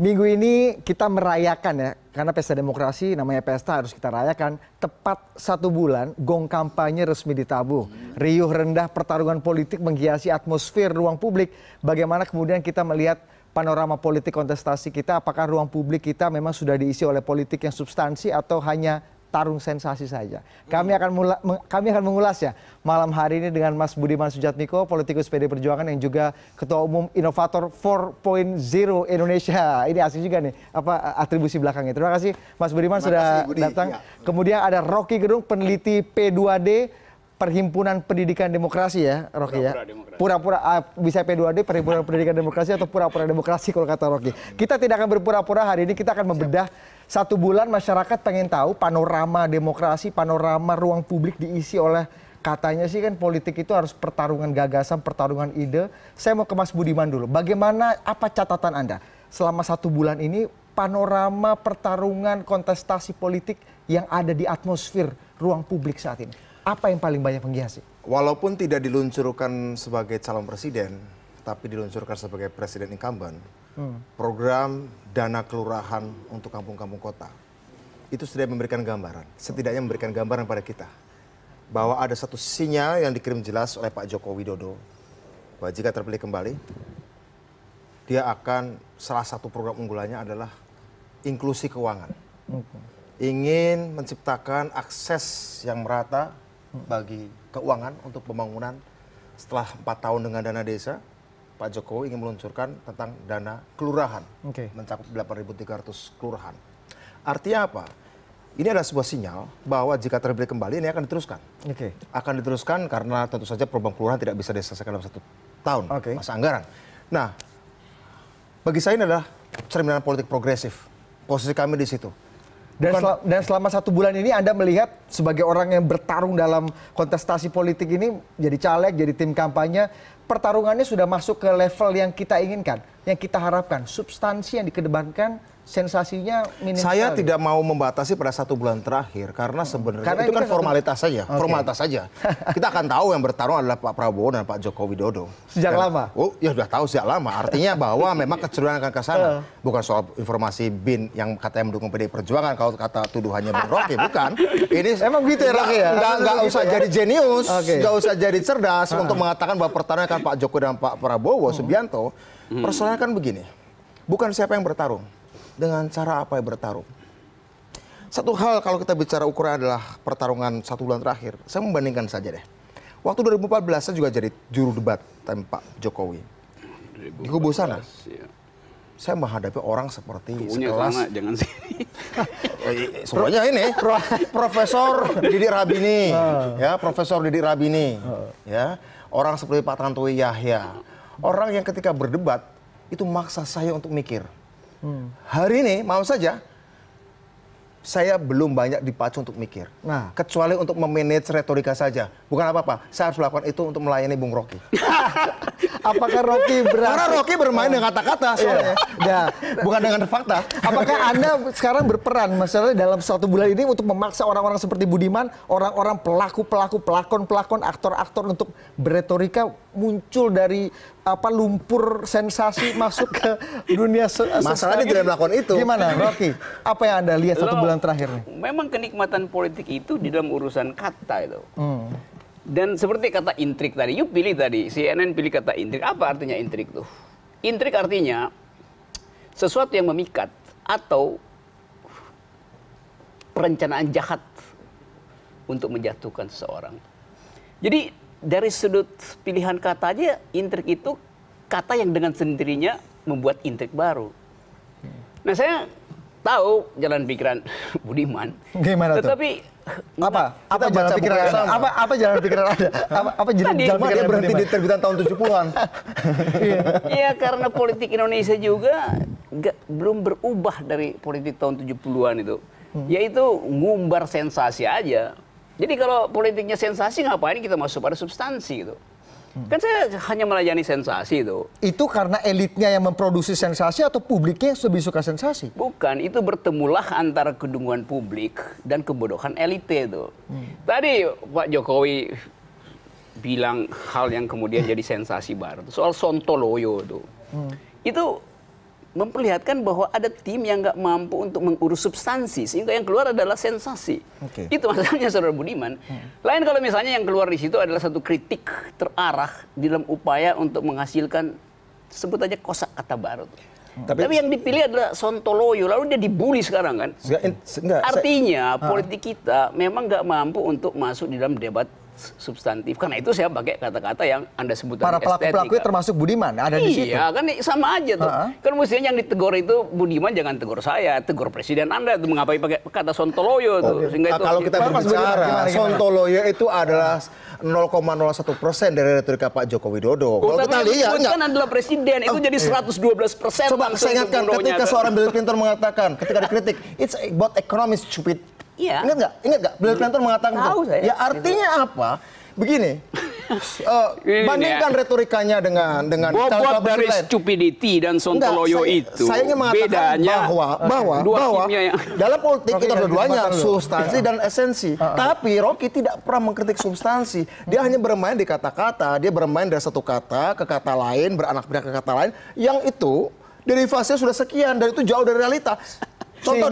Minggu ini kita merayakan ya, karena pesta demokrasi namanya pesta harus kita rayakan. Tepat 1 bulan, gong kampanye resmi ditabuh. Riuh rendah pertarungan politik menghiasi atmosfer ruang publik. Bagaimana kemudian kita melihat panorama politik kontestasi kita, apakah ruang publik kita memang sudah diisi oleh politik yang substansi atau hanya tarung sensasi saja. Kami akan mengulasnya malam hari ini dengan Mas Budiman Sujatmiko, politikus PD Perjuangan yang juga Ketua Umum Inovator 4.0 Indonesia. Ini asli juga nih, apa atribusi belakangnya. Terima kasih Mas Budiman sudah datang. Ya. Kemudian ada Rocky Gerung, peneliti P2D Perhimpunan Pendidikan Demokrasi ya, Rocky ya. Pura-pura bisa P2D Perhimpunan Pendidikan Demokrasi atau pura-pura demokrasi kalau kata Rocky. Kita tidak akan berpura-pura hari ini, kita akan membedah 1 bulan masyarakat pengen tahu panorama demokrasi, panorama ruang publik diisi oleh, katanya sih kan politik itu harus pertarungan gagasan, pertarungan ide. Saya mau ke Mas Budiman dulu. Bagaimana, apa catatan Anda selama 1 bulan ini panorama pertarungan kontestasi politik yang ada di atmosfer ruang publik saat ini? Apa yang paling banyak menghiasi? Walaupun tidak diluncurkan sebagai calon presiden, tapi diluncurkan sebagai presiden incumbent, program dana kelurahan untuk kampung-kampung kota, itu sudah memberikan gambaran, setidaknya memberikan gambaran pada kita, bahwa ada satu sinyal yang dikirim jelas oleh Pak Joko Widodo, bahwa jika terpilih kembali, dia akan, salah satu program unggulannya adalah inklusi keuangan. Ingin menciptakan akses yang merata bagi keuangan untuk pembangunan. Setelah 4 tahun dengan dana desa, Pak Jokowi ingin meluncurkan tentang dana kelurahan, mencakup 8.300 kelurahan. Artinya apa? Ini adalah sebuah sinyal bahwa jika terpilih kembali ini akan diteruskan. Akan diteruskan karena tentu saja program kelurahan tidak bisa diselesaikan dalam 1 tahun masa anggaran. Nah, bagi saya ini adalah cerminan politik progresif. Posisi kami di situ. Dan selama 1 bulan ini Anda melihat sebagai orang yang bertarung dalam kontestasi politik ini, jadi caleg, jadi tim kampanye, pertarungannya sudah masuk ke level yang kita inginkan, yang kita harapkan. Substansi yang dikedepankan, sensasinya minim Saya sekali. tidak mau membatasi pada 1 bulan terakhir, karena sebenarnya itu kan formalitas saja. Formalitas saja. Kita akan tahu yang bertarung adalah Pak Prabowo dan Pak Joko Widodo. Sejak lama? Oh, ya sudah tahu sejak lama. Artinya bahwa memang kecenderungan akan ke sana. Bukan soal informasi BIN yang katanya mendukung PD Perjuangan, kalau kata tuduhannya Bung Rocky, bukan. Ini emang gitu ya, Rocky ya? Nggak usah jadi jenius, nggak usah jadi cerdas untuk mengatakan bahwa pertarungan kan Pak Joko dan Pak Prabowo Subianto. Persoalannya kan begini, bukan siapa yang bertarung, dengan cara apa yang bertarung. Satu hal kalau kita bicara ukuran adalah pertarungan 1 bulan terakhir, saya membandingkan saja deh. Waktu 2014 saya juga jadi juru debat time Pak Jokowi. Di kubu sana, saya menghadapi orang seperti sekelas, jangan sini. semuanya ini, Profesor Didik Rabini, ya, Profesor Didik Rabini, ya, orang seperti Pak Tantowi Yahya, orang yang ketika berdebat itu maksa saya untuk mikir. Hari ini, mau saja, saya belum banyak dipacu untuk mikir. Kecuali untuk memanage retorika saja. Bukan apa-apa, saya harus melakukan itu untuk melayani Bung Rocky. Apakah Rocky berhasil? Karena Rocky bermain dengan kata-kata soalnya. Bukan dengan fakta. Apakah Anda sekarang berperan, masalahnya dalam 1 bulan ini untuk memaksa orang-orang seperti Budiman, orang-orang pelaku-pelaku, pelakon-pelakon, aktor-aktor untuk berretorika muncul dari lumpur sensasi masuk ke dunia masalahnya tidak melakukan itu. Gimana, Rocky? Apa yang Anda lihat 1 bulan terakhir nih? Memang kenikmatan politik itu di dalam urusan kata itu. Dan seperti kata intrik tadi, you pilih tadi, CNN pilih kata intrik. Apa artinya intrik tuh? Intrik artinya sesuatu yang memikat atau perencanaan jahat untuk menjatuhkan seseorang. Jadi dari sudut pilihan kata aja, intrik itu kata yang dengan sendirinya membuat intrik baru. Nah, saya tahu jalan pikiran Budiman. Gimana tuh? Tetapi apa jalan pikiran Anda? Apa jalan pikiran Anda? Apa jalan pikiran dia berhenti di terbitan tahun 70-an. Iya, karena politik Indonesia juga belum berubah dari politik tahun 70-an itu. Yaitu ngumbar sensasi aja. Jadi kalau politiknya sensasi, ngapain kita masuk pada substansi gitu. Kan saya hanya melayani sensasi itu. Itu karena elitnya yang memproduksi sensasi atau publiknya lebih suka sensasi? Bukan, itu bertemulah antara kedunguan publik dan kebodohan elite itu. Tadi Pak Jokowi bilang hal yang kemudian jadi sensasi baru soal Sontoloyo itu. Itu memperlihatkan bahwa ada tim yang nggak mampu untuk mengurus substansi, sehingga yang keluar adalah sensasi. Oke. Itu masalahnya, Saudara Budiman. Lain kalau misalnya yang keluar di situ adalah satu kritik terarah dalam upaya untuk menghasilkan, sebut aja kosakata baru. Tapi yang dipilih adalah Sontoloyo, lalu dia dibully sekarang kan. Artinya politik kita memang nggak mampu untuk masuk di dalam debat substantif. Karena itu saya pakai kata-kata yang Anda sebut Para pelaku-pelaku termasuk Budiman ada di situ. Iya, kan sama aja tuh. Kan mestinya yang ditegur itu Budiman, jangan tegur saya, tegur presiden Anda tuh, mengapa pakai kata Sontoloyo tuh. Sehingga itu kalau kita berbicara, Sontoloyo itu adalah 0,01% dari retorika Pak Joko Widodo. Kalau kita lihat, kan adalah presiden, itu jadi 112%. Coba saya ingatkan ketika seorang Bill Clinton mengatakan, ketika dikritik, it's about economy stupid. Iya. Ingat nggak? Bill Clinton mengatakan Tahu itu. saya. Ya artinya apa? Begini, bandingkan retorikanya dengan bobot dari stupidity dan Sontoloyo itu. Saya ingin mengatakan bedanya bahwa dalam politik itu dua-duanya substansi dan esensi. Tapi Rocky tidak pernah mengkritik substansi. Dia hanya bermain di kata-kata. Dia bermain dari satu kata ke kata lain, beranak pinak ke kata lain. Yang itu derivasinya sudah sekian dan itu jauh dari realita. Contoh,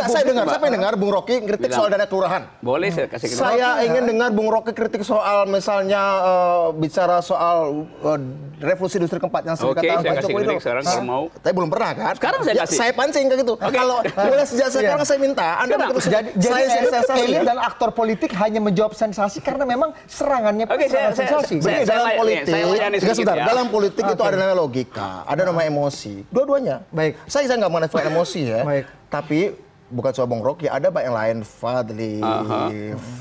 saya dengar Bung Rocky kritik soal dana kelurahan. Boleh saya kasih kritik. Saya ingin dengar Bung Rocky kritik soal misalnya bicara soal revolusi industri keempat yang sering katakan Pak Jokowi itu. Sekarang kalau mau. Tapi belum pernah kan? Sekarang saya kasih. Saya pancing kayak gitu. Kalau mulai sejak sekarang saya minta Anda jadi elit dan aktor politik hanya menjawab sensasi karena memang serangannya sensasi. Dalam politik itu ada namanya logika, ada namanya emosi. Dua-duanya. Baik. Saya nggak menafikan emosi ya. Baik. Tapi bukan cuma Bung Rocky, ada banyak yang lain, Fadli,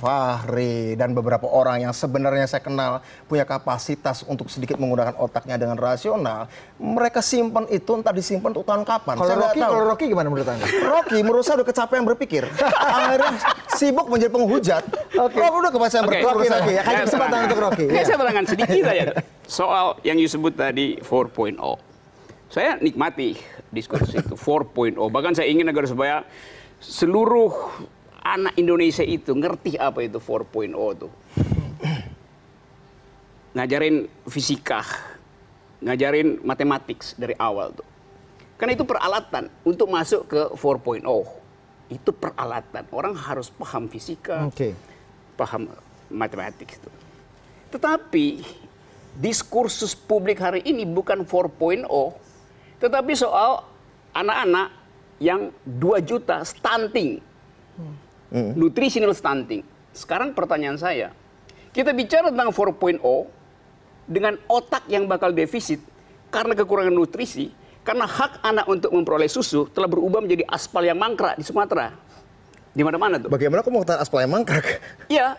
Fahri, dan beberapa orang yang sebenarnya saya kenal punya kapasitas untuk sedikit menggunakan otaknya dengan rasional. Mereka simpan itu, entah disimpan untuk tahun kapan. Kalau Rocky gimana menurut Anda? Rocky menurut saya udah kecapean berpikir. Akhirnya sibuk menjadi penghujat. Rocky udah kebacaan berpikir. Kasih kesempatan untuk Rocky. Saya terangkan sedikit saja soal yang disebut tadi 4.0. Saya nikmati diskusi itu 4.0. Bahkan saya ingin agar supaya seluruh anak Indonesia itu ngerti apa itu 4.0 tuh. Ngajarin fisika, ngajarin matematik dari awal tuh. Karena itu peralatan untuk masuk ke 4.0. Itu peralatan. Orang harus paham fisika, paham matematik itu. Tetapi diskursus publik hari ini bukan 4.0. Tetapi soal anak-anak yang 2 juta stunting, nutritional stunting. Sekarang pertanyaan saya, kita bicara tentang 4.0 dengan otak yang bakal defisit karena kekurangan nutrisi, karena hak anak untuk memperoleh susu telah berubah menjadi aspal yang mangkrak di Sumatera. Di mana-mana tuh. Bagaimana kok mau kata aspal yang mangkrak? Iya,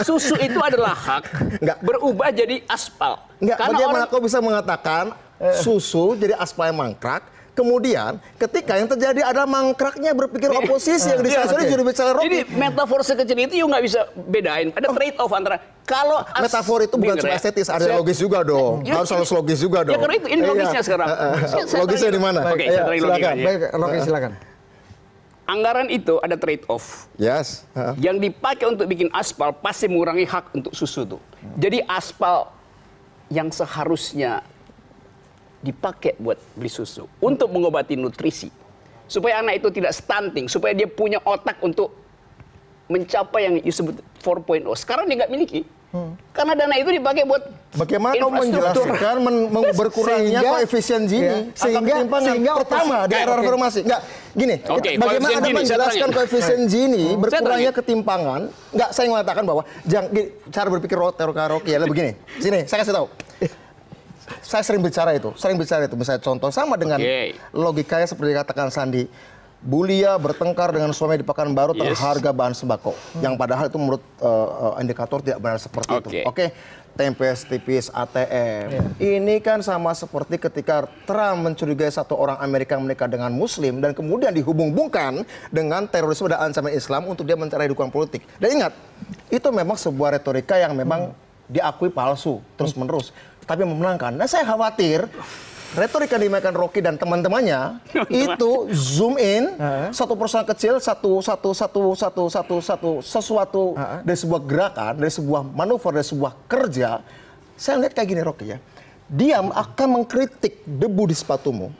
susu itu adalah hak berubah jadi aspal. Bagaimana kok bisa mengatakan susu jadi aspal yang mangkrak, kemudian ketika yang terjadi ada mangkraknya berpikir oposisi yang disasari juru bicara Rocky. Jadi metafor sekecil itu juga nggak bisa bedain. Ada trade off antara kalau metafor itu bukan cuma estetis, ada logis juga dong. Harus logis juga dong. Ya karena itu ini logisnya sekarang. Logisnya di mana? Oke, saya tarik logikanya. Baik, Rocky silakan. Anggaran itu ada trade off. Yes. Yang dipakai untuk bikin aspal pasti mengurangi hak untuk susu tuh. Jadi aspal yang seharusnya dipakai buat beli susu untuk mengobati nutrisi supaya anak itu tidak stunting, supaya dia punya otak untuk mencapai yang disebut 4.0. Sekarang dia nggak miliki karena dana itu dipakai buat bagaimana kau menjelaskan berkurangnya koefisien Gini sehingga pertama di era reformasi gini, bagaimana Anda menjelaskan koefisien Gini berkurangnya ketimpangan? Nggak, saya mengatakan bahwa cara berpikir Rocky adalah begini. Sini saya kasih tahu. Saya sering bicara itu. Misalnya contoh sama dengan logikanya seperti katakan Sandi. Bulia bertengkar dengan suami di Pekanbaru terharga bahan sembako. Yang padahal itu menurut indikator tidak benar seperti itu. Oke. Tempes tipis ATM. Ini kan sama seperti ketika Trump mencurigai satu orang Amerika yang menikah dengan Muslim dan kemudian dihubung-hubungkan dengan terorisme dan ancaman Islam untuk dia mencari dukungan politik. Dan ingat, itu memang sebuah retorika yang memang diakui palsu terus-menerus. Tapi memenangkan. Nah saya khawatir retorika yang dimainkan Rocky dan teman-temannya itu zoom in satu perusahaan kecil sesuatu dari sebuah gerakan, dari sebuah manuver, dari sebuah kerja. Saya lihat kayak gini Rocky ya. Dia akan mengkritik debu di sepatumu.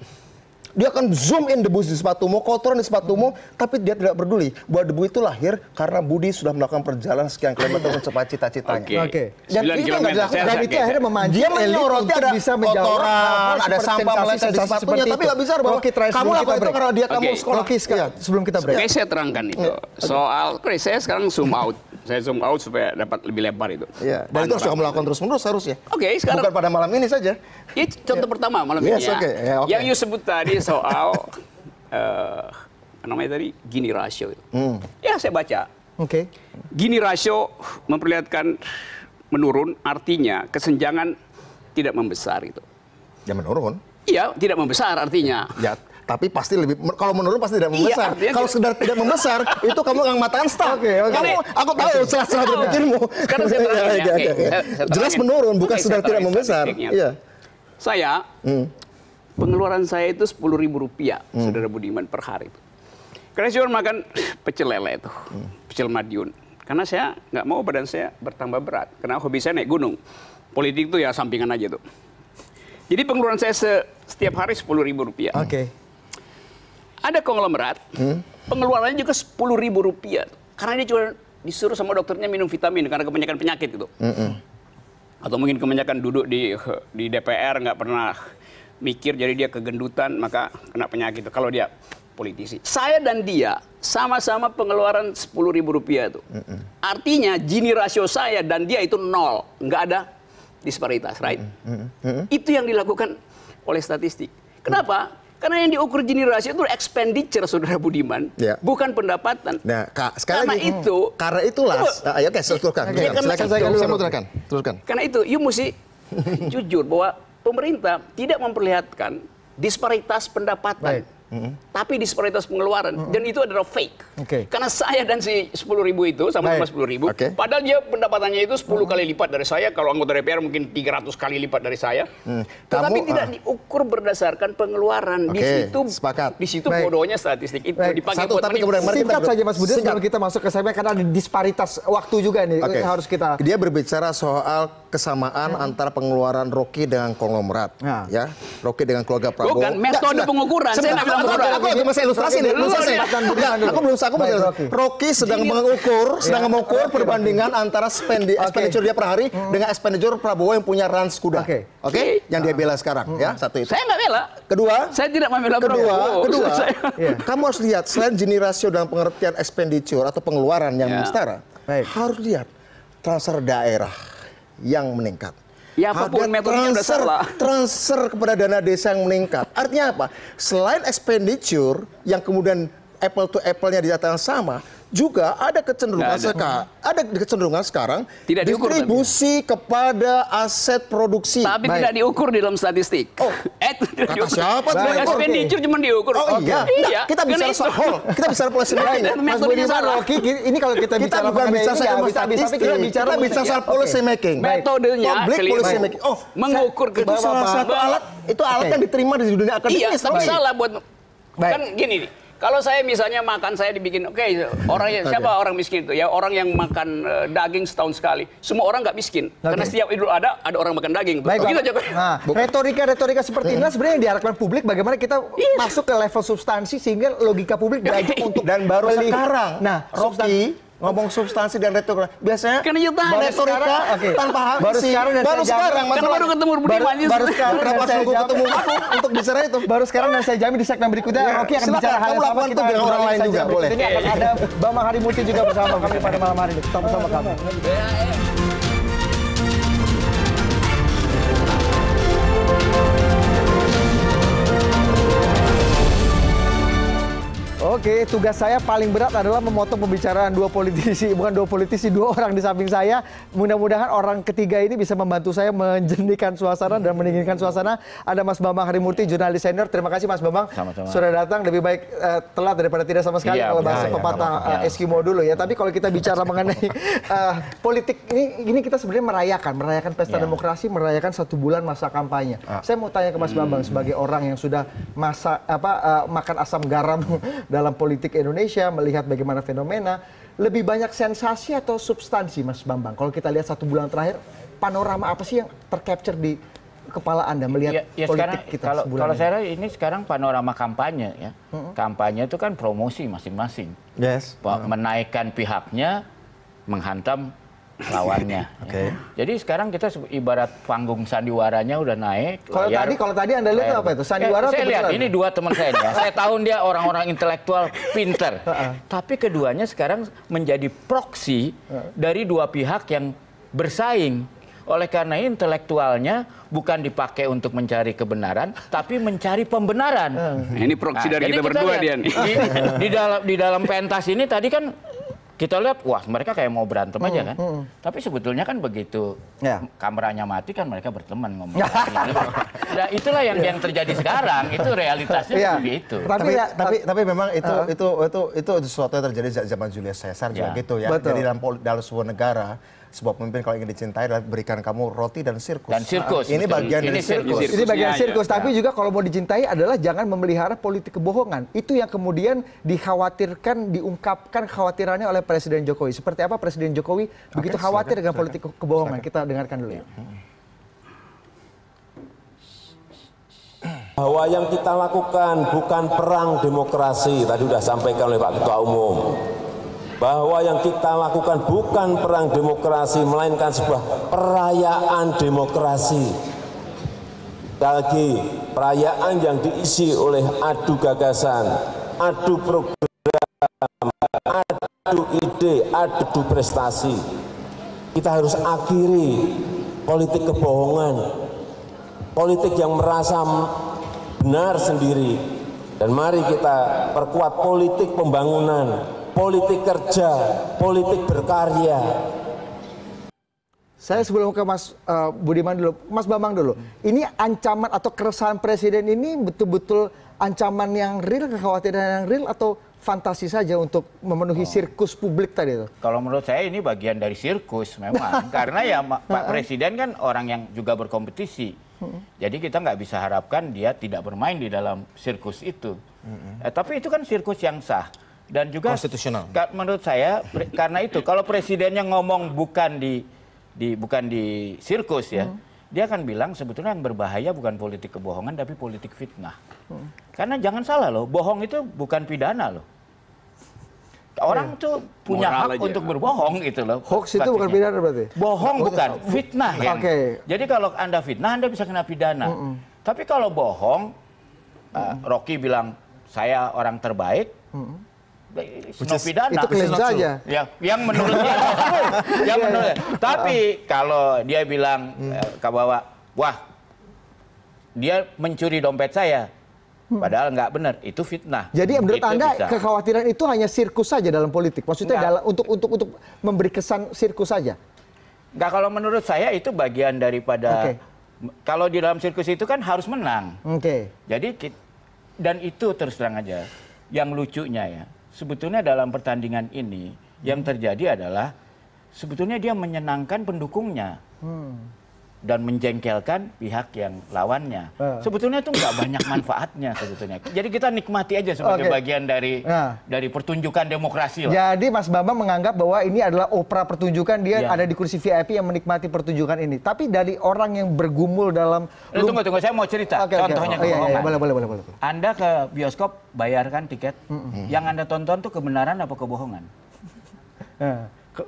Dia akan zoom in debu di sepatumu, kotoran di sepatumu, tapi dia tidak peduli bahwa debu itu lahir karena Budi sudah melakukan perjalanan sekian kilometer mencapai cita-citanya. Oke. Dan 9 itu nggak kilometer. dilakukan. Dan itu akhirnya memancing Dia elit menyoroti untuk ada bisa menjawab kotoran, hal-hal ada seperti sampah meleset di sensasi-sensasi sepatunya, seperti tapi itu. nggak bisa bahwa Rocky, terakhir kamu sebelum lakukan kita itu break. karena dia kamu Oke. sekolah. Rocky, sebelum kita break. Oke, saya terangkan itu. Soal, saya sekarang zoom out. Saya zoom out supaya dapat lebih lebar itu. Iya, dan itu harus kamu lakukan terus-menerus harusnya. Oke, sekarang Bukan pada malam ini saja. itu contoh pertama malam Yes, ini ya. oke. Ya, oke. Yang you sebut tadi soal namanya tadi Gini ratio itu. Ya, saya baca. Oke. Gini ratio memperlihatkan menurun, artinya kesenjangan tidak membesar itu. Ya menurun. Iya, tidak membesar artinya. Ya, tapi pasti lebih kalau menurun pasti tidak membesar. artinya Kalau sekedar tidak membesar, itu kamu akan matakan start. Oke, oke. Aku tahu celah-celah berpikirmu. Sekarang saya terangin ya. Oke, Oke, oke. saya Jelas terangin. menurun, bukan Oke, sekedar saya tidak terangin membesar. statistiknya. Iya. Saya, pengeluaran saya itu Rp10.000, Saudara Budiman, per hari itu. Karena saya cuma makan pecel lele itu, pecel Madiun. Karena saya nggak mau badan saya bertambah berat. Karena hobi saya naik gunung. Politik itu ya sampingan aja tuh. Jadi pengeluaran saya setiap hari Rp10.000. Oke. Ada konglomerat, pengeluarannya juga Rp10.000. Karena dia cuma disuruh sama dokternya minum vitamin karena kebanyakan penyakit itu. Atau mungkin kebanyakan duduk di DPR nggak pernah mikir, jadi dia kegendutan maka kena penyakit itu. Kalau dia politisi, saya dan dia sama-sama pengeluaran Rp10.000 itu. Artinya Gini rasio saya dan dia itu 0, nggak ada disparitas, right? Itu yang dilakukan oleh statistik. Kenapa? Karena yang diukur Gini rasio itu expenditure, Saudara Budiman, Ya. bukan pendapatan. Nah, Kak, sekali Karena lagi. itu, Karena itulah. Ayo, oke, teruskan. Oke, karena Silakan, saya mau teruskan. Karena itu, you mesti jujur bahwa pemerintah tidak memperlihatkan disparitas pendapatan, tapi disparitas pengeluaran, dan itu adalah fake. Oke. Karena saya dan si 10.000 itu sama-sama Baik. 10.000, Oke. padahal dia pendapatannya itu 10 kali lipat dari saya, kalau anggota DPR mungkin 300 kali lipat dari saya. Tetapi Kamu, tidak diukur berdasarkan pengeluaran. Di Oke, situ sepakat. Di situ Baik. bodohnya statistik itu Baik. dipakai Satu, buat tapi menipu. kemudian mari kita Singkat saja Mas Budi Singkat. sebelum kita masuk ke segmen karena ada disparitas waktu juga nih Oke. harus kita. Dia berbicara soal kesamaan antara pengeluaran Rocky dengan konglomerat, Nah. ya. Rocky dengan keluarga Prabowo. Bukan, metode pengukuran. Saya nggak bilang pengukuran. Aku masih ilustrasi nih. Rocky, Belum selesai. kesempatan Budiman Enggak, dulu. aku belum selesai. Baik, Rocky. Rocky sedang mengukur perbandingan antara expenditure dia per hari dengan expenditure Prabowo yang punya Rans kuda. Oke. Oke? Yang dia bela sekarang, ya. Satu itu. Saya nggak bela. Kedua, Saya tidak membela Prabowo. kedua, Saya- kamu harus lihat selain Gini rasio dalam pengertian expenditure atau pengeluaran yang Ya. setara, Baik. harus lihat transfer daerah yang meningkat. Ya, apapun Ada metodenya udah salah. transfer kepada dana desa yang meningkat. Artinya apa? Selain expenditure yang kemudian apple to apple-nya dikatakan sama, juga ada kecenderungan sekarang Tidak diukur, distribusi kepada aset produksi. Tapi Baik. tidak diukur di dalam statistik. Oh, Tidak kata diukur. siapa tidak diukur? Expenditure cuma diukur. Oh iya, Iya. kita bicara Karena soal itu- whole, kita bicara policy making. Dan Mas metodenya Budiman, salah. Rocky, ini kalau kita Kita bicara bukan mengenai bicara ini, soal bisa statistik, kita bicara soal Oke. policy making. Metodenya Public keliru. policy making. Oh, Mengukur itu salah satu alat, itu alat yang diterima di dunia akademis. Iya, tapi tapi salah buat Baik. kan gini nih. Kalau saya misalnya makan saya dibikin siapa orang miskin itu ya orang yang makan daging setahun sekali. Semua orang nggak miskin karena setiap Idul ada orang makan daging. Baik, Begitu Bapak. aja. Nah, retorika seperti inilah sebenarnya yang diharapkan publik bagaimana kita masuk ke level substansi sehingga logika publik diajak untuk dan baru melihat. sekarang, Nah, Rocky ngomong substansi dan retorika. Biasanya Karena you tahu. retorika Oke. tanpa habis. Baru sekarang dan baru saya sekarang. jamin. Karena baru ketemu Budiman. baru sekarang Kenapa dan harus saya nunggu jamin. ketemu aku untuk bicara itu? Baru sekarang dan saya jamin di segmen berikutnya Ya, Rocky akan silakan. bicara hal Kamu yang sama. lakukan itu dengan orang lain juga, boleh. Ini akan ada Bambang Harimurti juga bersama kami pada malam hari ini. Tetap bersama kami. Oke, tugas saya paling berat adalah memotong pembicaraan dua orang di samping saya. Mudah-mudahan orang ketiga ini bisa membantu saya menjernihkan suasana dan mendinginkan suasana. Ada Mas Bambang Harimurti, jurnalis senior. Terima kasih Mas Bambang Sama-sama. sudah datang. Lebih baik telat daripada tidak sama sekali Iya, kalau benar. bahasa Iya, pepatah iya. Eskimo dulu ya. Tapi kalau kita bicara mengenai politik ini kita sebenarnya merayakan pesta Iya. demokrasi, merayakan 1 bulan masa kampanye. Saya mau tanya ke Mas Bambang sebagai orang yang sudah makan asam garam dalam politik Indonesia, melihat bagaimana fenomena, lebih banyak sensasi atau substansi Mas Bambang? Kalau kita lihat 1 bulan terakhir, panorama apa sih yang tercapture di kepala Anda melihat ya politik sekarang, kita kalau saya ini sekarang panorama kampanye ya. Kampanye itu kan promosi masing-masing. Yes. Menaikkan pihaknya, menghantam lawannya. Oke. Jadi sekarang kita ibarat panggung sandiwaranya udah naik. Kalau tadi Anda lihat apa itu? Sandiwara saya atau lihat beneran? ini dua teman saya nih ya. Saya tahu dia orang-orang intelektual pinter. Tapi keduanya sekarang menjadi proksi dari dua pihak yang bersaing. Oleh karena intelektualnya bukan dipakai untuk mencari kebenaran, tapi mencari pembenaran. Ini proksi dari jadi kita berdua, lihat, Dian. Di dalam pentas ini tadi kan kita lihat, wah mereka kayak mau berantem aja kan. Tapi sebetulnya kan begitu kameranya mati kan mereka berteman ngomong. Nah, itulah yang terjadi sekarang. Itu realitasnya seperti itu. Tapi memang itu sesuatu yang terjadi zaman Julius Caesar juga gitu ya. Betul. Jadi dalam sebuah negara, sebuah pemimpin kalau ingin dicintai adalah berikan kamu roti dan sirkus. Dan sirkus. Ini betul. bagian dari sirkus. Ini bagian Ya, sirkus, tapi juga kalau mau dicintai adalah jangan memelihara politik kebohongan. Itu yang kemudian dikhawatirkan, diungkapkan kekhawatirannya oleh Presiden Jokowi. Seperti apa Presiden Jokowi begitu khawatir dengan politik kebohongan? Kita dengarkan dulu ya. Bahwa yang kita lakukan bukan perang demokrasi, tadi sudah sampaikan oleh Pak Ketua Umum. Bahwa yang kita lakukan bukan perang demokrasi, melainkan sebuah perayaan demokrasi. Sekali lagi, perayaan yang diisi oleh adu gagasan, adu program, adu ide, adu prestasi. Kita harus akhiri politik kebohongan, politik yang merasa benar sendiri. Dan mari kita perkuat politik pembangunan, politik kerja, politik berkarya. Saya sebelum ke Mas Budiman dulu, Mas Bambang dulu. Ini ancaman atau keresahan Presiden ini betul-betul ancaman yang real, kekhawatiran yang real, atau fantasi saja untuk memenuhi sirkus publik tadi itu? Kalau menurut saya ini bagian dari sirkus memang. Karena ya Pak Presiden kan orang yang juga berkompetisi. Jadi kita nggak bisa harapkan dia tidak bermain di dalam sirkus itu. Tapi itu kan sirkus yang sah. Dan juga konstitusional. Menurut saya karena itu kalau presidennya ngomong bukan di sirkus ya, dia akan bilang sebetulnya yang berbahaya bukan politik kebohongan tapi politik fitnah. Karena jangan salah loh, bohong itu bukan pidana loh. Orang tuh punya Moral hak aja. untuk berbohong gitu loh. Hoax itu bukan pidana berarti? Bohong bukan, fitnah kan. Oke. Jadi kalau Anda fitnah Anda bisa kena pidana. Tapi kalau bohong, Rocky bilang saya orang terbaik. No pidana. Itu klaim saja. Ya, yang menurut dia, yang menurut dia. Tapi kalau dia bilang ke bawah, wah, dia mencuri dompet saya, padahal nggak benar, itu fitnah. Jadi menurut Itu Anda bisa. kekhawatiran itu hanya sirkus saja dalam politik? Maksudnya Enggak. untuk memberi kesan sirkus saja? Nggak, kalau menurut saya itu bagian daripada. Oke. Kalau di dalam sirkus itu kan harus menang. Oke. Jadi dan itu terus terang aja, yang lucunya ya. Sebetulnya dalam pertandingan ini yang terjadi adalah sebetulnya dia menyenangkan pendukungnya dan menjengkelkan pihak yang lawannya. Sebetulnya itu nggak banyak manfaatnya sebetulnya. Jadi kita nikmati aja sebagai bagian dari pertunjukan demokrasi lah. Jadi Mas Bambang menganggap bahwa ini adalah opera pertunjukan, dia ada di kursi VIP yang menikmati pertunjukan ini. Tapi dari orang yang bergumul dalam Tunggu, saya mau cerita. Contohnya kebohongan. Boleh. Anda ke bioskop bayarkan tiket, yang Anda tonton tuh kebenaran apa kebohongan?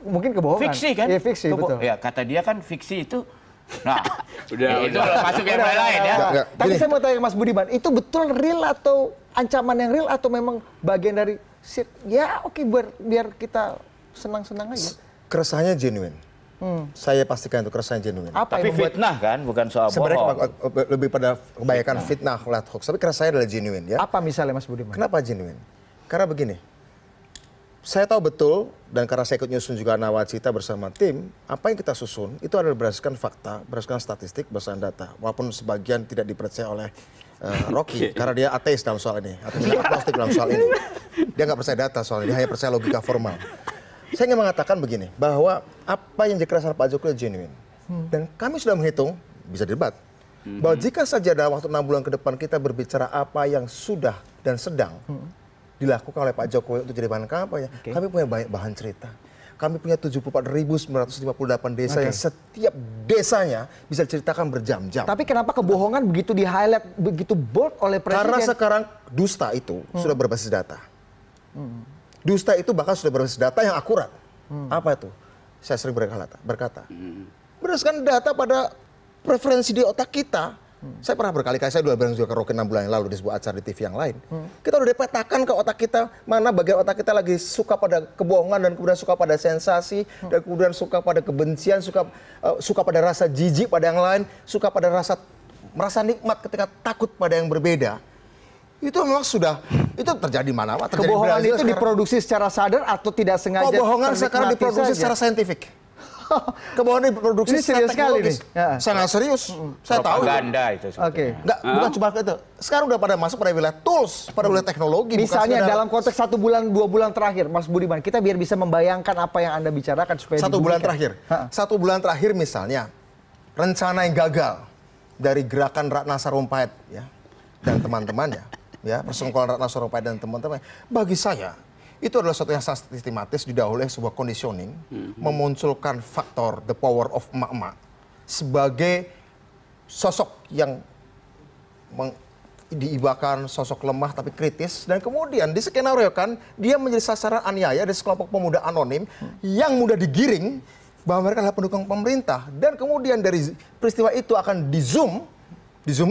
Mungkin kebohongan. Fiksi kan? Iya, fiksi, betul. Ya, kata dia kan fiksi itu. Nah, Udah. itu masuk yang lain ya. Enggak. Tapi Gini. saya mau tanya ke Mas Budiman, itu betul real atau ancaman yang real atau memang bagian dari ya oke, biar kita senang-senang aja? Keresahannya genuine. Saya pastikan itu keresahan genuine. Apa Tapi yang membuat fitnah kan, bukan soal Sebenarnya bohong. lebih pada kebanyakan fitnah, lihat hoax. Tapi keresahannya adalah genuine ya. apa misalnya Mas Budiman? Kenapa genuine? Karena begini, saya tahu betul dan karena saya ikut nyusun juga Nawacita bersama tim, apa yang kita susun itu adalah berdasarkan fakta, berdasarkan statistik, berdasarkan data. Walaupun sebagian tidak dipercaya oleh Rocky, karena dia ateis dalam soal ini, atau tidak agnostik dalam soal ini. Dia nggak percaya data soal ini, dia hanya percaya logika formal. Saya ingin mengatakan begini, bahwa apa yang dikerasakan Pak Jokowi genuine. Dan kami sudah menghitung, bisa debat, bahwa jika saja dalam waktu 6 bulan ke depan kita berbicara apa yang sudah dan sedang dilakukan oleh Pak Jokowi untuk jadi bahan kampanye, kami punya banyak bahan cerita. Kami punya 74.958 desa yang setiap desanya bisa diceritakan berjam-jam. Tapi kenapa kebohongan begitu di-highlight, begitu bold oleh Presiden? Karena sekarang dusta itu sudah berbasis data. Dusta itu bahkan sudah berbasis data yang akurat. Apa itu? Saya sering berkata, berdasarkan data pada preferensi di otak kita. Saya pernah berkali-kali, saya udah bilang juga ke Rocky 6 bulan yang lalu di sebuah acara di TV yang lain. Kita udah dipetakan ke otak kita, mana bagian otak kita lagi suka pada kebohongan, dan kemudian suka pada sensasi, dan kemudian suka pada kebencian, suka pada rasa jijik pada yang lain, suka pada merasa nikmat ketika takut pada yang berbeda. Itu memang sudah, itu terjadi mana? Kebohongan itu diproduksi secara sadar atau tidak sengaja? Kebohongan sekarang diproduksi secara saintifik. Kebohongan diproduksi ini serius sekali nih. Ya. Sangat serius. Saya tahu. Propaganda itu. Oke. Bukan cuma itu. Sekarang udah pada masuk pada wilayah tools, pada wilayah teknologi. Misalnya dalam konteks 1 bulan, 2 bulan terakhir, Mas Budiman, kita biar bisa membayangkan apa yang Anda bicarakan supaya 1 bulan terakhir. 1 bulan terakhir misalnya, rencana yang gagal dari gerakan Ratna Sarumpait ya, dan teman-temannya, ya, persengkolan Ratna Sarumpait dan teman-teman. Bagi saya, itu adalah sesuatu yang sangat sistematis didahului sebuah conditioning, memunculkan faktor the power of emak-emak sebagai sosok yang diibakan sosok lemah tapi kritis, dan kemudian diskenariokan dia menjadi sasaran aniaya dari sekelompok pemuda anonim yang mudah digiring bahwa mereka adalah pendukung pemerintah, dan kemudian dari peristiwa itu akan di zoom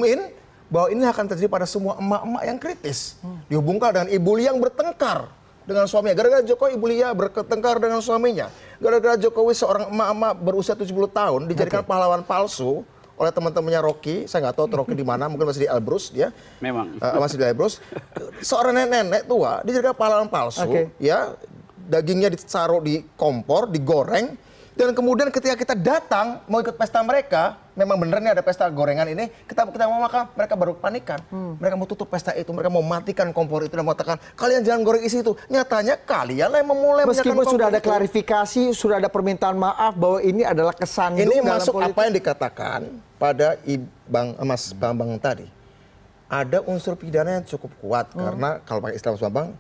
in bahwa ini akan terjadi pada semua emak-emak yang kritis, dihubungkan dengan ibu yang bertengkar dengan suaminya. Gara-gara Jokowi, Ibu Lia bertengkar dengan suaminya. Gara-gara Jokowi, seorang emak-emak berusia 70 tahun dijadikan pahlawan palsu oleh teman-temannya Rocky. Saya nggak tahu Rocky di mana, mungkin masih di Elbrus dia. Memang. Masih di Elbrus. Seorang nenek tua dijadikan pahlawan palsu, ya. Dagingnya ditaruh di kompor, digoreng. Dan kemudian ketika kita datang mau ikut pesta mereka, memang bener nih ada pesta gorengan ini, kita mau makan, mereka baru panikan. Mereka mau tutup pesta itu, mereka mau matikan kompor itu dan mengatakan, kalian jangan goreng isi itu. Nyatanya kalian yang memulai. Meskipun sudah ada klarifikasi, sudah ada permintaan maaf bahwa ini adalah kesandung ini dalam masuk politik. apa yang dikatakan pada Mas Bambang tadi. Ada unsur pidana yang cukup kuat, karena kalau pakai istilah Mas Bambang,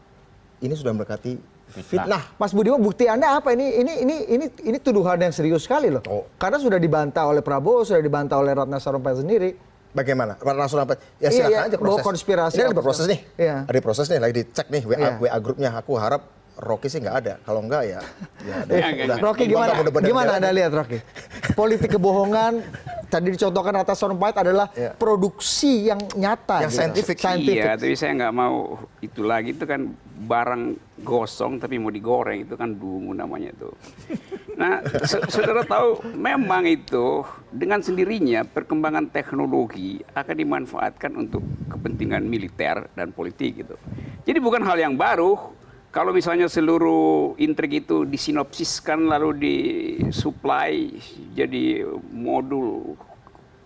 ini sudah mendekati fitnah. Mas Budiman, bukti Anda apa? Ini tuduhan yang serius sekali loh. Karena sudah dibantah oleh Prabowo, sudah dibantah oleh Ratna Sarumpait sendiri. Bagaimana? Ratna Sarumpait, ya silakan aja proses. Konspirasi. Ini ada proses nih. Iya. Ada proses nih, lagi dicek nih WA grupnya. Aku harap Rocky sih nggak ada. Kalau nggak ya udah. Rocky gimana Anda lihat Rocky? Politik kebohongan tadi dicontohkan Ratna Sarumpait adalah produksi yang nyata, yang saintifik. Iya, tapi saya nggak mau itu lagi, itu kan barang gosong tapi mau digoreng, itu kan dungu namanya itu. Nah, saudara tahu memang itu dengan sendirinya perkembangan teknologi akan dimanfaatkan untuk kepentingan militer dan politik gitu. Jadi bukan hal yang baru kalau misalnya seluruh intrik itu disinopsiskan lalu disuplai jadi modul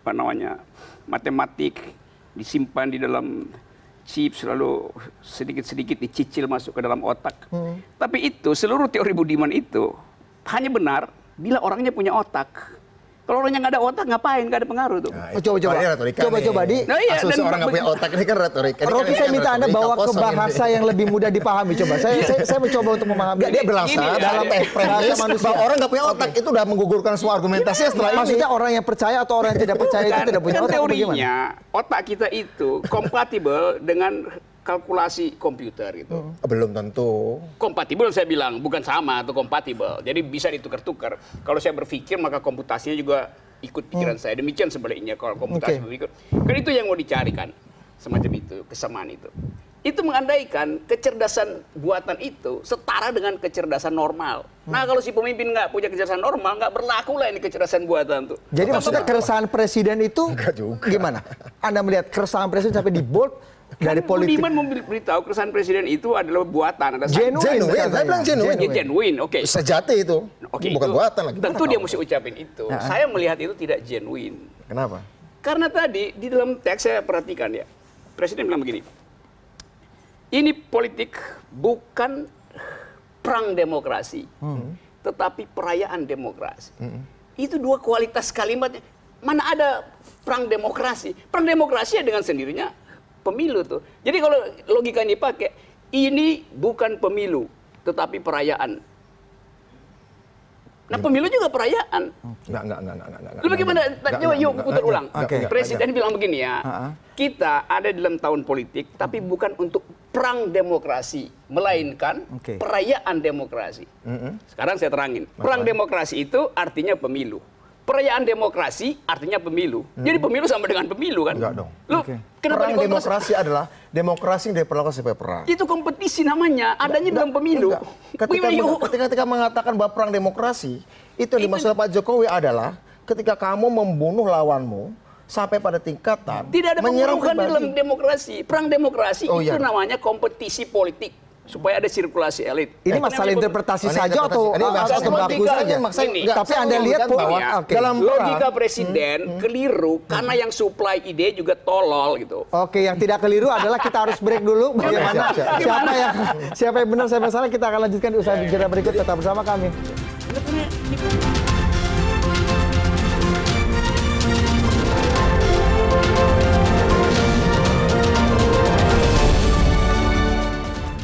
apa namanya matematik, disimpan di dalam chip, selalu sedikit-sedikit dicicil masuk ke dalam otak. Tapi itu seluruh teori Budiman itu hanya benar bila orangnya punya otak. Kalau orangnya nggak ada otak, ngapain? Nggak ada pengaruh tuh. Nah, Coba di. Asumsi orang nggak punya otak ini kan retorika. Rocky, saya minta Anda bawa ke bahasa yang lebih mudah dipahami. Coba, saya mencoba untuk memahami. Dia bilang dalam premis bahwa orang nggak punya otak itu udah menggugurkan semua argumentasi setelah ini. Maksudnya orang yang percaya atau orang yang tidak percaya itu tidak punya otak? Teorinya otak kita itu kompatibel dengan kalkulasi komputer gitu. Belum tentu. Kompatibel saya bilang, bukan sama atau kompatibel. Jadi bisa ditukar-tukar. Kalau saya berpikir maka komputasinya juga ikut pikiran saya. Demikian sebaliknya kalau komputasi berikut. Kan itu yang mau dicarikan. Semacam itu, kesamaan itu. Itu mengandaikan kecerdasan buatan itu setara dengan kecerdasan normal. Nah kalau si pemimpin nggak punya kecerdasan normal, nggak berlaku lah ini kecerdasan buatan tuh. Jadi maksudnya keresahan presiden itu gimana? Anda melihat keresahan presiden sampai di bold dari politik. Budiman memberitahu keresahan presiden itu adalah buatan, ada genuine. Saya bilang genuine. Oke. Sejati itu. Bukan buatan lagi. Tentu dia mesti ucapin itu. Saya melihat itu tidak genuine. Kenapa? Karena tadi di dalam teks saya perhatikan ya, presiden bilang begini. Ini politik bukan perang demokrasi, tetapi perayaan demokrasi. Itu dua kualitas kalimatnya. Mana ada perang demokrasi? Perang demokrasi ya dengan sendirinya pemilu tuh. Jadi kalau logikanya dipakai, ini bukan pemilu, tetapi perayaan. Nah, pemilu juga perayaan. Enggak. Lalu bagaimana? Coba yuk putar ulang. Oke. Presiden bilang begini ya, kita ada dalam tahun politik, tapi bukan untuk perang demokrasi, melainkan perayaan demokrasi. Sekarang saya terangin, perang demokrasi itu artinya pemilu. Perayaan demokrasi artinya pemilu. Jadi pemilu sama dengan pemilu kan? Enggak dong. Lu kenapa Perang demokrasi adalah demokrasi yang diperlakukan sebagai perang. itu kompetisi namanya, adanya dalam pemilu. Ketika mengatakan bahwa perang demokrasi, itu yang dimaksud Pak Jokowi adalah ketika kamu membunuh lawanmu sampai pada tingkatan Tidak ada menyerang pembunuhan pribadi. dalam demokrasi. Perang demokrasi Oh, itu iya. namanya kompetisi politik supaya ada sirkulasi elit. Ini masalah interpretasi Ini saja atau interpretasi. Ini atau masalah baku logika saja? aja. Ini. Tapi Anda lihat bahwa dalam logika presiden keliru karena yang supply ide juga tolol gitu. Oke, yang tidak keliru adalah kita harus break dulu. Bagaimana? Siapa yang benar, siapa yang salah, kita akan lanjutkan di usaha jeda berikut. Tetap bersama kami.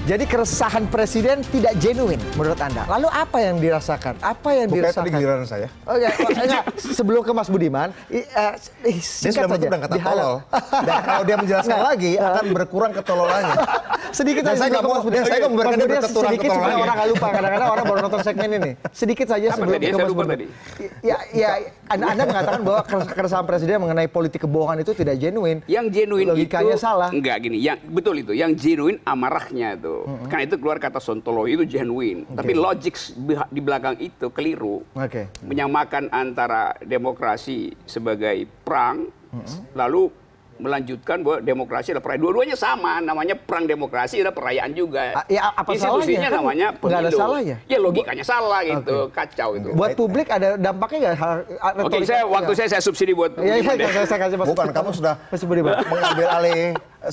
Jadi keresahan presiden tidak genuine menurut Anda. Lalu apa yang dirasakan? Apa yang Bukan dirasakan? tadi giliran saya. Oke, enggak. Sebelum ke Mas Budiman, Dia singkat sudah saja. menutup dengan kata Dihalau. tolol. Dan kalau dia menjelaskan lagi, akan berkurang ketololannya. Sedikit Dan saja saya nggak sebelum mau- Mas Budiman. dan saya nggak membiarkan Mas dia Budiman, berketurunan sedikit supaya ketololannya. orang nggak lupa. Kadang-kadang orang baru nonton segmen ini. Sedikit saja Apa sebelum tadi? ke Saya Mas lupa Budiman. tadi. Ya, Anda mengatakan bahwa keresahan presiden mengenai politik kebohongan itu tidak genuine. Yang genuine Logikanya itu salah. enggak gini, yang betul itu, yang genuine amarahnya itu. Karena itu keluar kata sontoloyo itu genuine. Tapi logik di belakang itu keliru. Oke. Menyamakan antara demokrasi sebagai perang, lalu melanjutkan bahwa demokrasi adalah perayaan. Dua-duanya sama, namanya perang demokrasi adalah perayaan juga. Ya, apa Institusinya salahnya? Kan namanya pemilu. nggak ada salahnya. Ya logikanya salah gitu, kacau itu. Buat publik ada dampaknya nggak? Oke, waktu saya subsidi buat Iya, Budiman deh. saya kasih Mas. Bukan, kamu sudah Mas Budiman. mengambil alih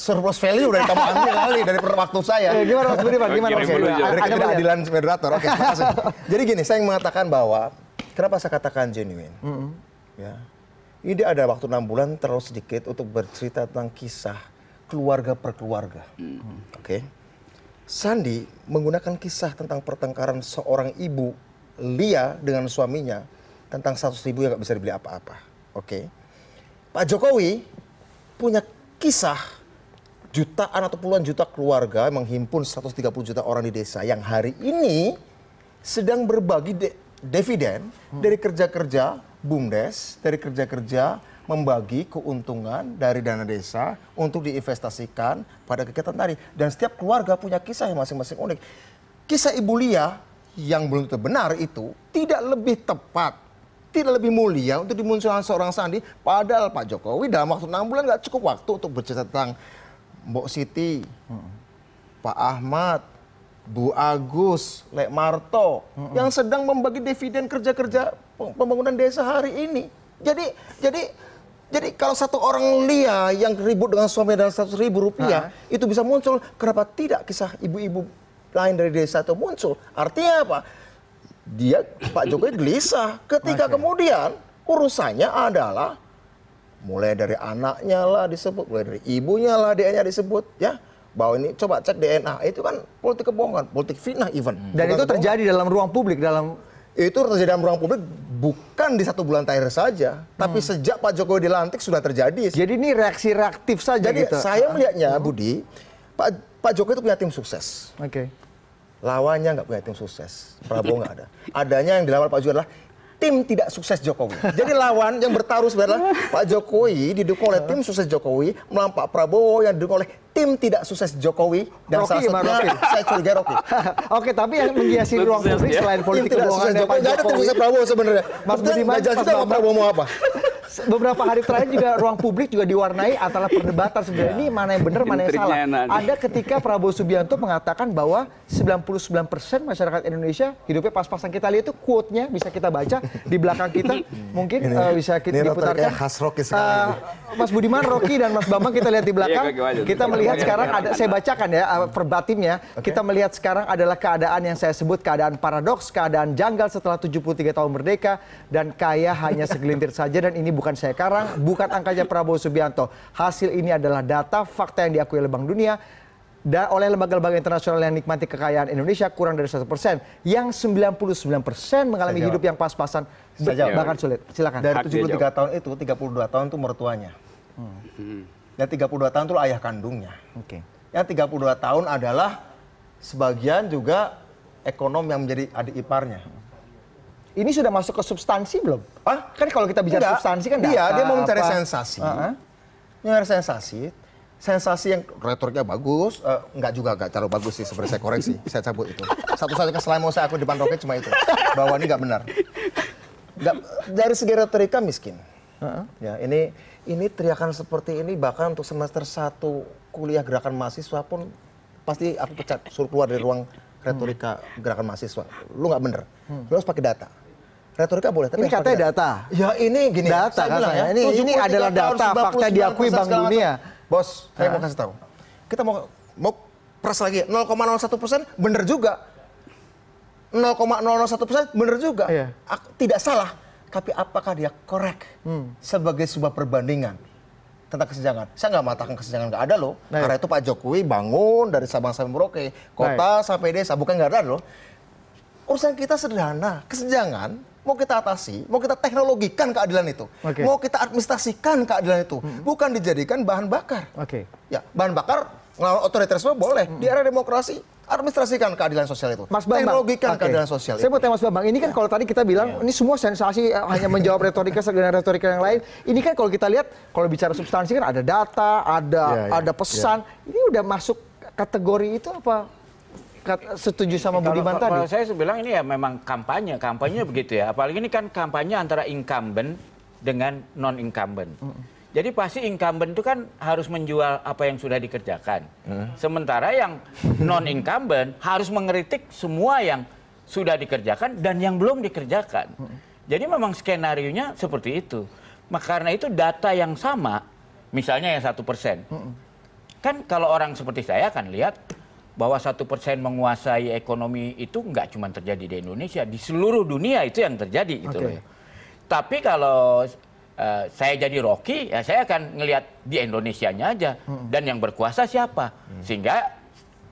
surplus value dari kamu ambil alih dari waktu saya. Gimana Mas Budiman? Gimana Mas Kirim dulu Budiman? aja. Dari Anda melihat? ketidakadilan moderator. Oke, terima kasih. Jadi gini, saya ingin mengatakan bahwa kenapa saya katakan genuine. Ya. Ini ada waktu 6 bulan terlalu sedikit untuk bercerita tentang kisah keluarga per keluarga. Oke. Sandi menggunakan kisah tentang pertengkaran seorang ibu Lia dengan suaminya tentang 100.000 yang nggak bisa dibeli apa-apa. Oke. Pak Jokowi punya kisah jutaan atau puluhan juta keluarga menghimpun 130 juta orang di desa yang hari ini sedang berbagi dividen dari kerja-kerja BUMDes, dari kerja-kerja membagi keuntungan dari dana desa untuk diinvestasikan pada kegiatan tadi. Dan setiap keluarga punya kisah yang masing-masing unik. Kisah Ibu Lia yang belum tentu benar itu tidak lebih tepat, tidak lebih mulia untuk dimunculkan seorang Sandi. Padahal Pak Jokowi dalam waktu 6 bulan nggak cukup waktu untuk bercerita tentang Mbok Siti, Pak Ahmad, Bu Agus, Lek Marto yang sedang membagi dividen kerja-kerja pembangunan desa hari ini. Jadi kalau satu orang Lia yang ribut dengan suami dan 100.000 rupiah itu bisa muncul, kenapa tidak kisah ibu-ibu lain dari desa itu muncul? Artinya apa? Pak Jokowi gelisah ketika kemudian urusannya adalah mulai dari anaknya lah disebut, mulai dari ibunya lah adiknya disebut, ya. Bahwa ini coba cek DNA, itu kan politik kebohongan, politik fitnah even. Dan itu terjadi dalam ruang publik, itu terjadi dalam ruang publik bukan di 1 bulan terakhir saja, tapi sejak Pak Jokowi dilantik sudah terjadi. Jadi ini reaksi reaktif saja Jadi gitu. saya melihatnya, Budi, Pak Jokowi itu punya tim sukses. Oke. Lawannya nggak punya tim sukses. Prabowo nggak ada. Adanya yang dilawan Pak Jokowi adalah tim tidak sukses Jokowi. Jadi lawan yang bertaruh sebenarnya Pak Jokowi didukung oleh tim sukses Jokowi, melawan Pak Prabowo yang didukung oleh tim tidak sukses Jokowi, dan Rocky, salah satunya Rocky. saya curiga Rocky. Oke, tapi yang menghiasi ruang publik selain Tim politik tidak kebohongan sukses dan Pak Jokowi, nggak ada tim Jokowi, sukses Prabowo sebenarnya. Mas Budiman, nggak jelas Mas juga Pak Bambang. Prabowo mau apa. beberapa hari terakhir juga ruang publik juga diwarnai antara perdebatan sebenarnya ini mana yang benar, mana yang salah. Ada ketika Prabowo Subianto mengatakan bahwa 99% masyarakat Indonesia hidupnya pas-pasan. Kita lihat itu quote-nya bisa kita baca di belakang kita. Mungkin bisa kita ini diputarkan. kayak khas Rocky sekali. Mas Budiman, Rocky dan Mas Bambang kita lihat di belakang. Iya, Kita melihat sekarang ada, saya bacakan ya perbatimnya. Kita melihat sekarang adalah keadaan yang saya sebut keadaan paradoks, keadaan janggal setelah 73 tahun merdeka dan kaya hanya segelintir saja, dan ini bukan saya karang, bukan angkanya Prabowo Subianto. Hasil ini adalah data, fakta yang diakui oleh Bank Dunia. dan oleh lembaga-lembaga internasional yang nikmati kekayaan Indonesia kurang dari 1%, yang 99% mengalami hidup yang pas-pasan, bahkan sulit. Silakan. Dari 73 tahun itu, 32 tahun itu mertuanya. Dan 32 tahun itu ayah kandungnya. Oke. Yang 32 tahun adalah sebagian juga ekonom yang menjadi adik iparnya. Ini sudah masuk ke substansi belum? Ah, Kan kalau kita bicara enggak. substansi kan Iya, data, dia mau mencari apa. sensasi. Mencari sensasi yang retoriknya bagus, enggak terlalu bagus sih sebenarnya, saya koreksi, saya cabut itu. Satu-satunya kesalahan mau saya aku di depan Rocky cuma itu, bahwa ini enggak benar. Dari segi retorika miskin. Ya, ini teriakan seperti ini bahkan untuk semester 1 kuliah gerakan mahasiswa pun pasti aku pecat, suruh keluar dari ruang retorika gerakan mahasiswa. Lu nggak bener, lu harus pakai data. Retorika boleh, tapi Ini harus katanya pakai data. Ya ini gini, Data saya bilang katanya. ya, Ini 73 adalah tahun, data, fakta diakui 99% Bank segala Dunia. macam. Bos, saya mau kasih tahu. Kita mau pers lagi, 0,01% bener juga. 0,001% bener juga. Iya. Tidak salah, tapi apakah dia korek sebagai sebuah perbandingan tentang kesenjangan? Saya nggak mengatakan kesenjangan nggak ada loh. Baik. Karena itu Pak Jokowi bangun dari Sabang sampai Merauke, kota sampai desa, bukan nggak ada loh. Urusan kita sederhana, kesenjangan mau kita atasi, mau kita teknologikan keadilan itu, Oke. mau kita administrasikan keadilan itu, bukan dijadikan bahan bakar. Oke. Ya, bahan bakar ngelawan otoritarisme boleh, di era demokrasi administrasikan keadilan sosial itu, Mas Bambang, teknologikan oke. keadilan sosial Saya itu. mau tanya Mas Bambang, ini kan kalau tadi kita bilang ini semua sensasi hanya menjawab retorika dengan retorika yang lain. Ini kan kalau kita lihat, kalau bicara substansi kan ada data, ada pesan. Ini udah masuk kategori itu apa? Setuju sama Budiman Kalau tadi? saya bilang ini ya memang kampanye begitu ya. Apalagi ini kan kampanye antara incumbent dengan non incumbent. Jadi pasti incumbent itu kan harus menjual apa yang sudah dikerjakan. Sementara yang non incumbent harus mengkritik semua yang sudah dikerjakan dan yang belum dikerjakan. Jadi memang skenarionya seperti itu. Karena itu data yang sama, misalnya yang 1%. Kan kalau orang seperti saya akan lihat bahwa 1% menguasai ekonomi itu nggak cuma terjadi di Indonesia, di seluruh dunia itu yang terjadi gitu loh. Tapi kalau saya jadi Rocky, ya saya akan ngelihat di Indonesianya aja dan yang berkuasa siapa, sehingga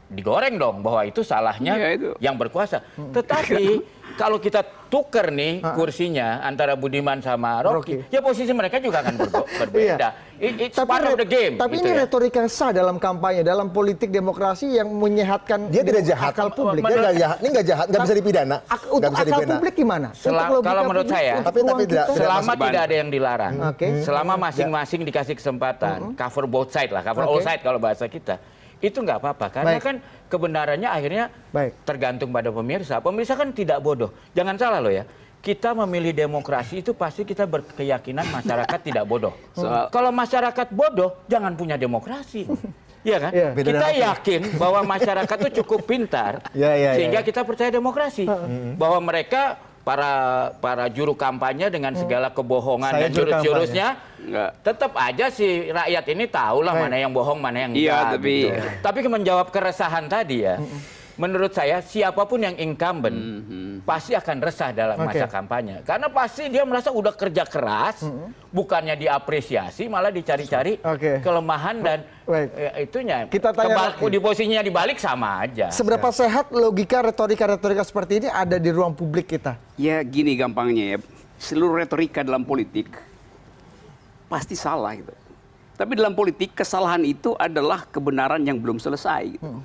digoreng dong bahwa itu salahnya yang berkuasa. Tetapi kalau kita tuker nih kursinya antara Budiman sama Rocky, ya posisi mereka juga akan berbeda. It's part of the game. Tapi gitu ini ya. retorika sah dalam kampanye, dalam politik demokrasi yang menyehatkan Dia tidak jahat. akal publik. Dia nggak jahat, ini nggak jahat, nggak bisa dipidana. Untuk Nggak bisa akal dipidana. publik gimana? Untuk Kalau logika menurut publik, saya, untuk tapi ruang tidak- kita. selama masuk tidak ada yang dilarang, Oke. selama masing-masing dikasih kesempatan, cover both side lah, cover all Oke. side kalau bahasa kita, itu nggak apa-apa. Karena Baik. kan kebenarannya akhirnya Baik. tergantung pada pemirsa. Pemirsa kan tidak bodoh. Jangan salah loh ya. Kita memilih demokrasi itu pasti kita berkeyakinan masyarakat tidak bodoh. Kalau masyarakat bodoh, jangan punya demokrasi. Iya kan? Iya. Beda Kita narasi. yakin bahwa masyarakat itu cukup pintar sehingga kita percaya demokrasi. Bahwa mereka para juru kampanye dengan segala kebohongan Saya dan juru jurus-jurusnya Enggak. tetap aja si rakyat ini tahulah mana yang bohong, mana yang Iya, enggak. tapi- gitu. Tapi menjawab keresahan tadi ya. Menurut saya siapapun yang incumbent pasti akan resah dalam masa kampanye. Karena pasti dia merasa udah kerja keras, bukannya diapresiasi malah dicari-cari Oke. kelemahan dan Baik. itunya. Kita tanya lagi. Di posisinya dibalik sama aja. Seberapa sehat logika retorika seperti ini ada di ruang publik kita? Ya gini gampangnya ya, seluruh retorika dalam politik pasti salah gitu. Tapi dalam politik kesalahan itu adalah kebenaran yang belum selesai gitu.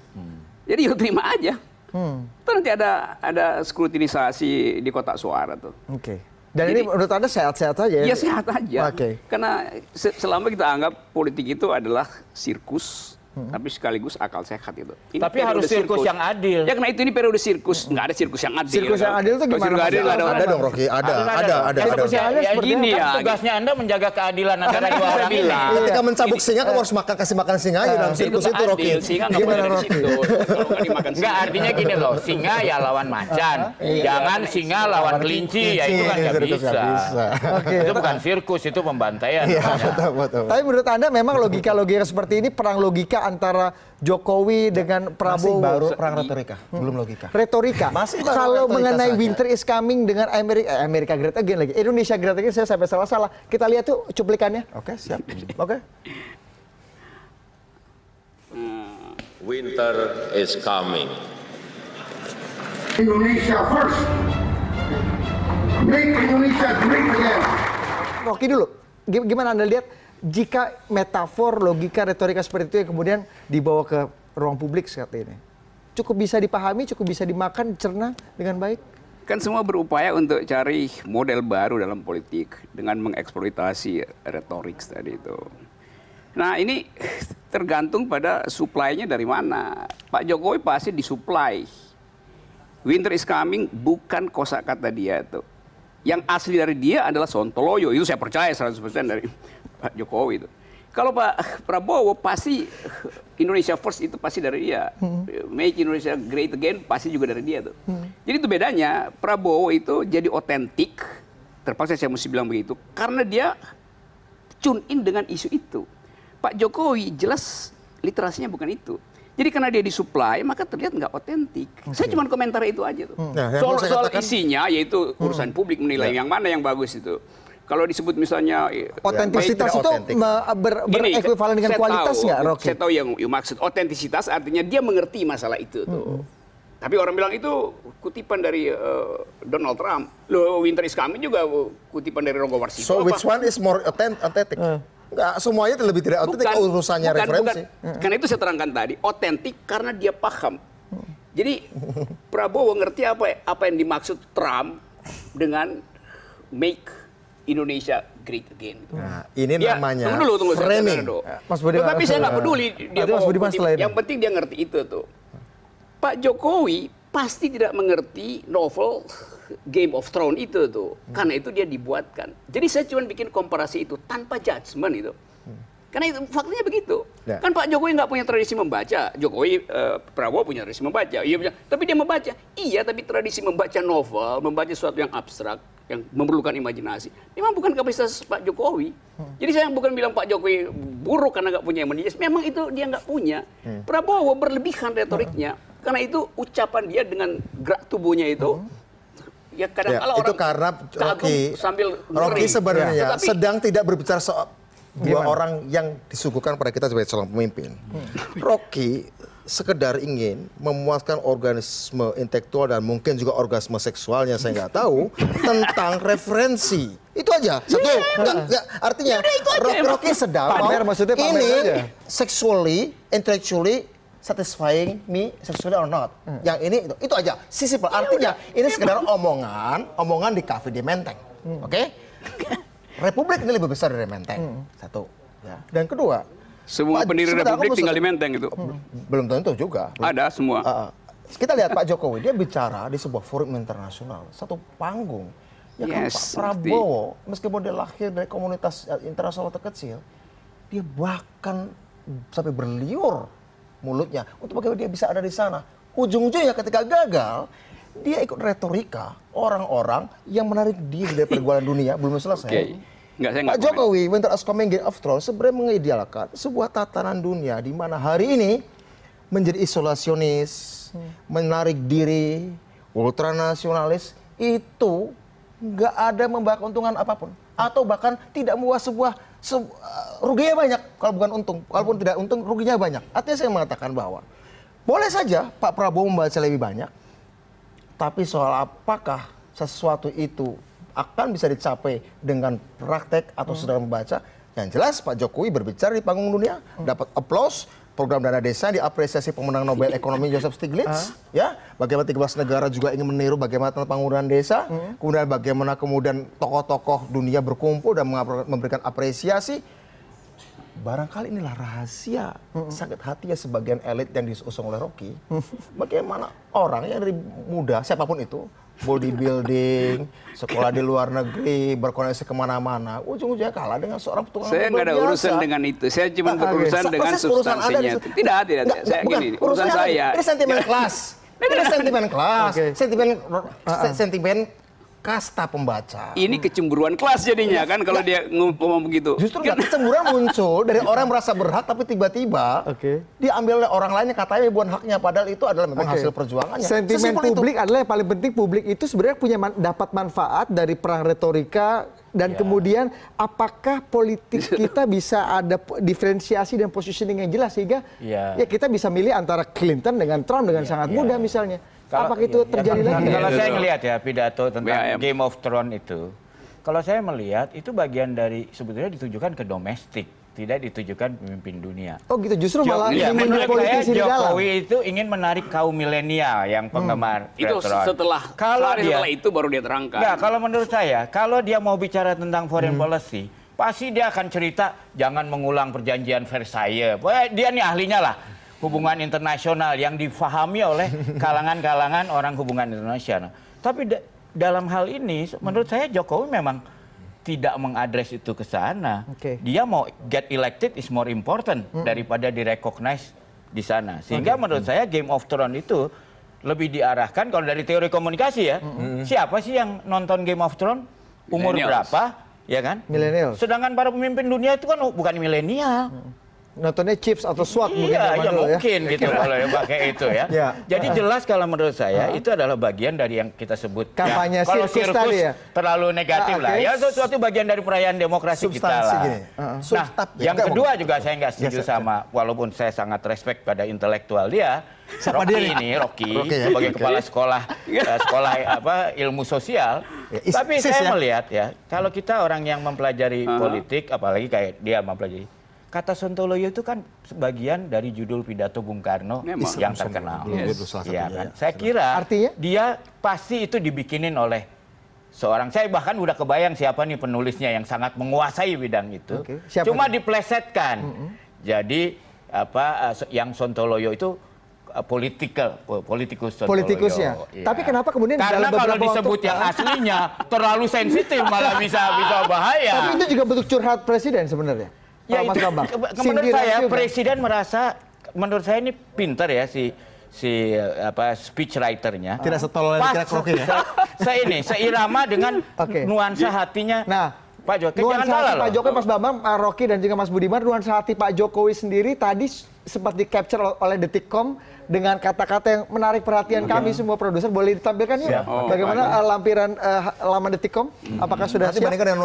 Jadi ya terima aja. Itu nanti ada skrutinisasi di kotak suara tuh. Oke. Dan Jadi- ini menurut Anda sehat-sehat saja ya? Ya sehat aja. Oke. Karena selama kita anggap politik itu adalah sirkus, tapi sekaligus akal sehat itu. Ini Tapi periode harus sirkus yang adil. Ya karena itu ini periode sirkus, nggak ada sirkus yang adil. Sirkus yang adil itu Kalau gimana, sirkus Mas? adil nggak Ada dong Rocky, ada. Sirkus yang adil Ada. seperti Gini apa? ya, Kan tugasnya Anda menjaga keadilan antara dua orang ini. bilang. Ketika mencabuk singa, kamu harus kasih makan singa aja dalam sirkus itu, nggak Rocky. adil, singa nggak boleh ada di situ. Kalau nggak dimakan Enggak, singa. artinya gini loh, singa ya lawan macan. Jangan singa lawan kelinci, ya itu kan nggak Sirkus bisa. nggak bisa. Itu bukan sirkus, itu pembantaian. Iya, namanya. betul. Tapi menurut Anda memang logika-logika seperti ini perang logika antara Jokowi dengan Masih Prabowo. baru perang retorika, belum logika. Retorika. Masih baru Kalau retorika mengenai saja. winter is coming dengan Amerika Great Again lagi. Indonesia Great Again saya sampai salah-salah. Kita lihat tuh cuplikannya. Oke, siap. Oke. Winter is coming. Indonesia first. Make Indonesia great again. Rocky dulu, gimana Anda lihat jika metafor, logika, retorika seperti itu yang kemudian dibawa ke ruang publik seperti ini? Cukup bisa dipahami, cukup bisa dimakan, dicerna dengan baik? Kan semua berupaya untuk cari model baru dalam politik dengan mengeksploitasi retorik tadi itu. Nah ini tergantung pada supply-nya dari mana. Pak Jokowi pasti disuplai. Winter is coming bukan kosakata dia itu. Yang asli dari dia adalah Sontoloyo. Itu saya percaya 100% dari Pak Jokowi itu. Kalau Pak Prabowo pasti Indonesia first itu pasti dari dia. Make Indonesia great again pasti juga dari dia tuh. Jadi itu bedanya Prabowo itu jadi otentik. Terpaksa saya mesti bilang begitu. Karena dia tune in dengan isu itu. Pak Jokowi jelas literasinya bukan itu. Jadi karena dia disuplai, maka terlihat nggak otentik. Saya cuma komentar itu aja tuh. Nah, Soal isinya, yaitu urusan publik menilai yang mana yang bagus itu. Kalau disebut misalnya Otentisitas itu berekuivalen dengan kualitas nggak, Rocky? Saya tahu yang maksud otentisitas artinya dia mengerti masalah itu tuh. Tapi orang bilang itu kutipan dari Donald Trump. Loh, Winter is coming juga kutipan dari Ronggo Warsito. So which one is more authentic? Enggak, semuanya lebih tidak otentik urusannya referensi. Karena itu saya terangkan tadi, otentik karena dia paham. Jadi Prabowo ngerti apa yang dimaksud Trump dengan make Indonesia great again. Nah, ini namanya tunggu framing. Mas Budiman, Tapi saya nggak peduli dia Mas Budiman setelah ini. yang penting dia ngerti itu tuh. Pak Jokowi pasti tidak mengerti novel Game of Thrones itu tuh. Karena itu dia dibuatkan. Jadi saya cuma bikin komparasi itu tanpa judgement itu. Karena itu faktanya begitu. Ya. Kan Pak Jokowi nggak punya tradisi membaca. Prabowo punya tradisi membaca. Iya, tapi dia membaca. Iya, tapi tradisi membaca novel, membaca sesuatu yang abstrak, yang memerlukan imajinasi. Memang bukan kapasitas Pak Jokowi. Jadi saya bukan bilang Pak Jokowi buruk karena nggak punya imajinasi. Memang itu dia nggak punya. Prabowo berlebihan retoriknya. Karena itu ucapan dia dengan gerak tubuhnya itu. Ya kadang-kala itu orang karena Rocky sebenarnya sedang tidak berbicara soal dua orang yang disuguhkan pada kita sebagai calon pemimpin. Rocky sekedar ingin memuaskan organisme intelektual dan mungkin juga orgasme seksualnya, saya nggak tahu, tentang referensi. Itu aja. Satu. Enggak, artinya Rocky sedang ini sexually, intellectually satisfying me sexually or not. Yang ini itu aja. Simple. Artinya ini sekedar omongan di kafe di Menteng. Oke? Republik ini lebih besar dari Menteng. Satu. Ya. Dan kedua, semua pendiri Republik tinggal di Menteng itu. Belum tentu juga. Ada semua. Kita lihat Pak Jokowi, dia bicara di sebuah forum internasional, satu panggung. Ya kan Pak Prabowo, meskipun dia lahir dari komunitas internasional terkecil, dia bahkan sampai berliur mulutnya untuk bagaimana dia bisa ada di sana. Ujung-ujungnya ketika gagal, dia ikut retorika orang-orang yang menarik diri dari pergaulan dunia. Belum selesai. Pak Jokowi, Winter is coming, Game of Thrones sebenarnya mengidealkan sebuah tatanan dunia di mana hari ini menjadi isolasionis, menarik diri, ultranasionalis, itu nggak ada membawa keuntungan apapun. Atau bahkan tidak membawa ruginya banyak kalau bukan untung. Kalaupun tidak untung, ruginya banyak. Artinya saya mengatakan bahwa boleh saja Pak Prabowo membaca lebih banyak, tapi soal apakah sesuatu itu akan bisa dicapai dengan praktek atau sedang membaca, yang jelas Pak Jokowi berbicara di panggung dunia, dapat aplaus, program dana desa diapresiasi pemenang Nobel Ekonomi Joseph Stiglitz, ya, bagaimana 13 negara juga ingin meniru bagaimana tentang penggunaan desa, kemudian bagaimana kemudian tokoh-tokoh dunia berkumpul dan memberikan apresiasi. Barangkali inilah rahasia sakit hatinya sebagian elit yang diusung oleh Rocky. Bagaimana orang yang dari muda, siapapun itu, bodybuilding, sekolah di luar negeri, berkoneksi kemana-mana, ujung-ujungnya kalah dengan seorang tukang. Saya nggak ada urusan dengan itu. Saya cuma berurusan dengan substansinya. Tidak. Saya gini, urusan saya. Ini sentimen kelas. Ini sentimen kelas. Sentimen kasta pembaca. Ini kecemburuan kelas jadinya kan kalau dia ngomong begitu. Justru nggak, kecemburuan muncul dari orang yang merasa berhak tapi tiba-tiba diambil oleh orang lain yang katanya bukan haknya, padahal itu adalah memang hasil perjuangannya. Sentimen Sesimpel publik itu. adalah yang paling penting. Publik itu sebenarnya punya dapat manfaat dari perang retorika dan kemudian apakah politik kita bisa ada diferensiasi dan positioning yang jelas sehingga ya kita bisa milih antara Clinton dengan Trump dengan sangat mudah misalnya. Apakah itu terjadi lagi? Kalau saya ngelihat ya pidato tentang Game of Thrones itu, kalau saya melihat itu bagian dari sebetulnya ditujukan ke domestik, tidak ditujukan pemimpin dunia. Oh gitu, justru malah Ya, ingin menurut saya politisi di dalam. Jokowi itu ingin menarik kaum milenial yang penggemar Itu Thrones. setelah itu baru dia terangkan. Enggak, kalau menurut saya, kalau dia mau bicara tentang foreign policy, pasti dia akan cerita jangan mengulang perjanjian Versailles. Pokoknya dia nih ahlinya lah. Hubungan internasional yang difahami oleh kalangan-kalangan orang hubungan internasional. Tapi dalam hal ini, menurut saya Jokowi memang tidak mengadres itu ke sana. Dia mau get elected is more important daripada direcognize di sana. Sehingga menurut saya Game of Thrones itu lebih diarahkan kalau dari teori komunikasi ya. Siapa sih yang nonton Game of Thrones? Umur berapa? Ya kan? Millennials. Sedangkan para pemimpin dunia itu kan bukan milenial. Nontonnya Chips atau SWAT mungkin zaman ya dulu ya. mungkin gitu kalau yang pakai itu ya. Jadi jelas kalau menurut saya itu adalah bagian dari yang kita sebut kampanye kalau sirkus tadi ya. Terlalu negatif lah. Ya suatu bagian dari perayaan demokrasi kita lah. Gini. Nah, yang kedua juga saya nggak setuju sama, walaupun saya sangat respect pada intelektual dia. Rocky sebagai kepala sekolah ilmu sosial. Tapi saya melihat ya, kalau kita orang yang mempelajari politik, apalagi kayak dia mempelajari. Kata Sontoloyo itu kan sebagian dari judul pidato Bung Karno yang terkenal. Ya, kan? Saya kira artinya dia pasti itu dibikinin oleh seorang, saya bahkan udah kebayang siapa nih penulisnya yang sangat menguasai bidang itu. Cuma diplesetkan. Jadi yang Sontoloyo itu politikus Sontoloyo. Politikusnya. Ya. Tapi kenapa kemudian karena dalam kalau disebut yang aslinya terlalu sensitif malah bisa bahaya. Tapi itu juga bentuk curhat presiden sebenarnya. Ya itu, menurut saya Presiden merasa, menurut saya ini pintar ya si speech writer-nya. Tidak setolol yang dikira Rocky ya. Seirama dengan nuansa hatinya. Nah, Pak Jokowi. Nuansa hati Pak Jokowi, Mas Bambang, Rocky dan juga Mas Budiman, nuansa hati Pak Jokowi sendiri tadi sempat di-capture oleh Detikcom dengan kata-kata yang menarik perhatian kami semua produser. Boleh ditampilkan ya? Bagaimana lampiran laman Detikcom? Apakah sudah siap? Dibandingkan dengan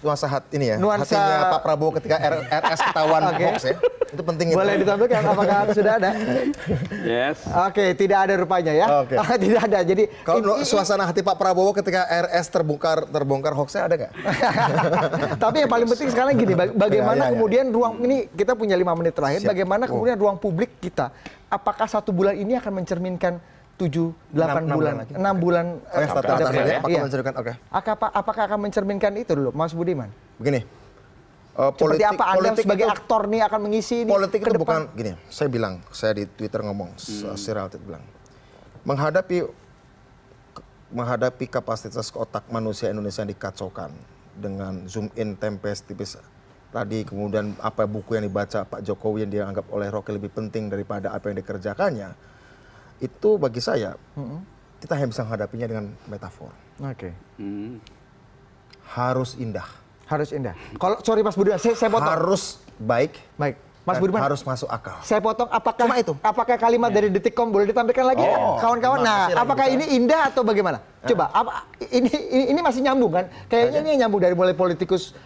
nuansa hati ini ya, hatinya Pak Prabowo ketika RS ketahuan hoax ya. Itu penting. Boleh ditampilkan, apakah sudah ada? Yes. Oke, tidak ada rupanya ya. Tidak ada. Jadi kalau suasana hati Pak Prabowo ketika RS terbongkar hoaxnya ada nggak? Tapi yang paling penting sekarang gini, bagaimana kemudian ruang ini, kita punya 5 menit terakhir, bagaimana kemudian ruang publik kita, apakah 1 bulan ini akan mencerminkan 7-8 bulan, 6 bulan apakah akan mencerminkan itu dulu, Mas Budiman? Begini, seperti apa Anda sebagai aktor nih akan mengisi ini? Politik itu bukan gini, saya di Twitter ngomong, Siraltit bilang, menghadapi kapasitas otak manusia Indonesia yang dikacaukan dengan zoom in, tempes, tipis tadi, kemudian apa buku yang dibaca Pak Jokowi yang dianggap oleh Rocky lebih penting daripada apa yang dikerjakannya, itu bagi saya kita hanya bisa menghadapinya dengan metafor. Harus indah. Harus indah. Kalau sorry Mas Budiman, saya potong. Harus baik. Mas Budiman, harus masuk akal. Saya potong, apakah kalimat dari Detikcom boleh ditampilkan lagi kawan-kawan? Nah, apakah ini indah atau bagaimana? Coba, ini masih nyambung kan? Kayaknya ini nyambung dari mulai politikus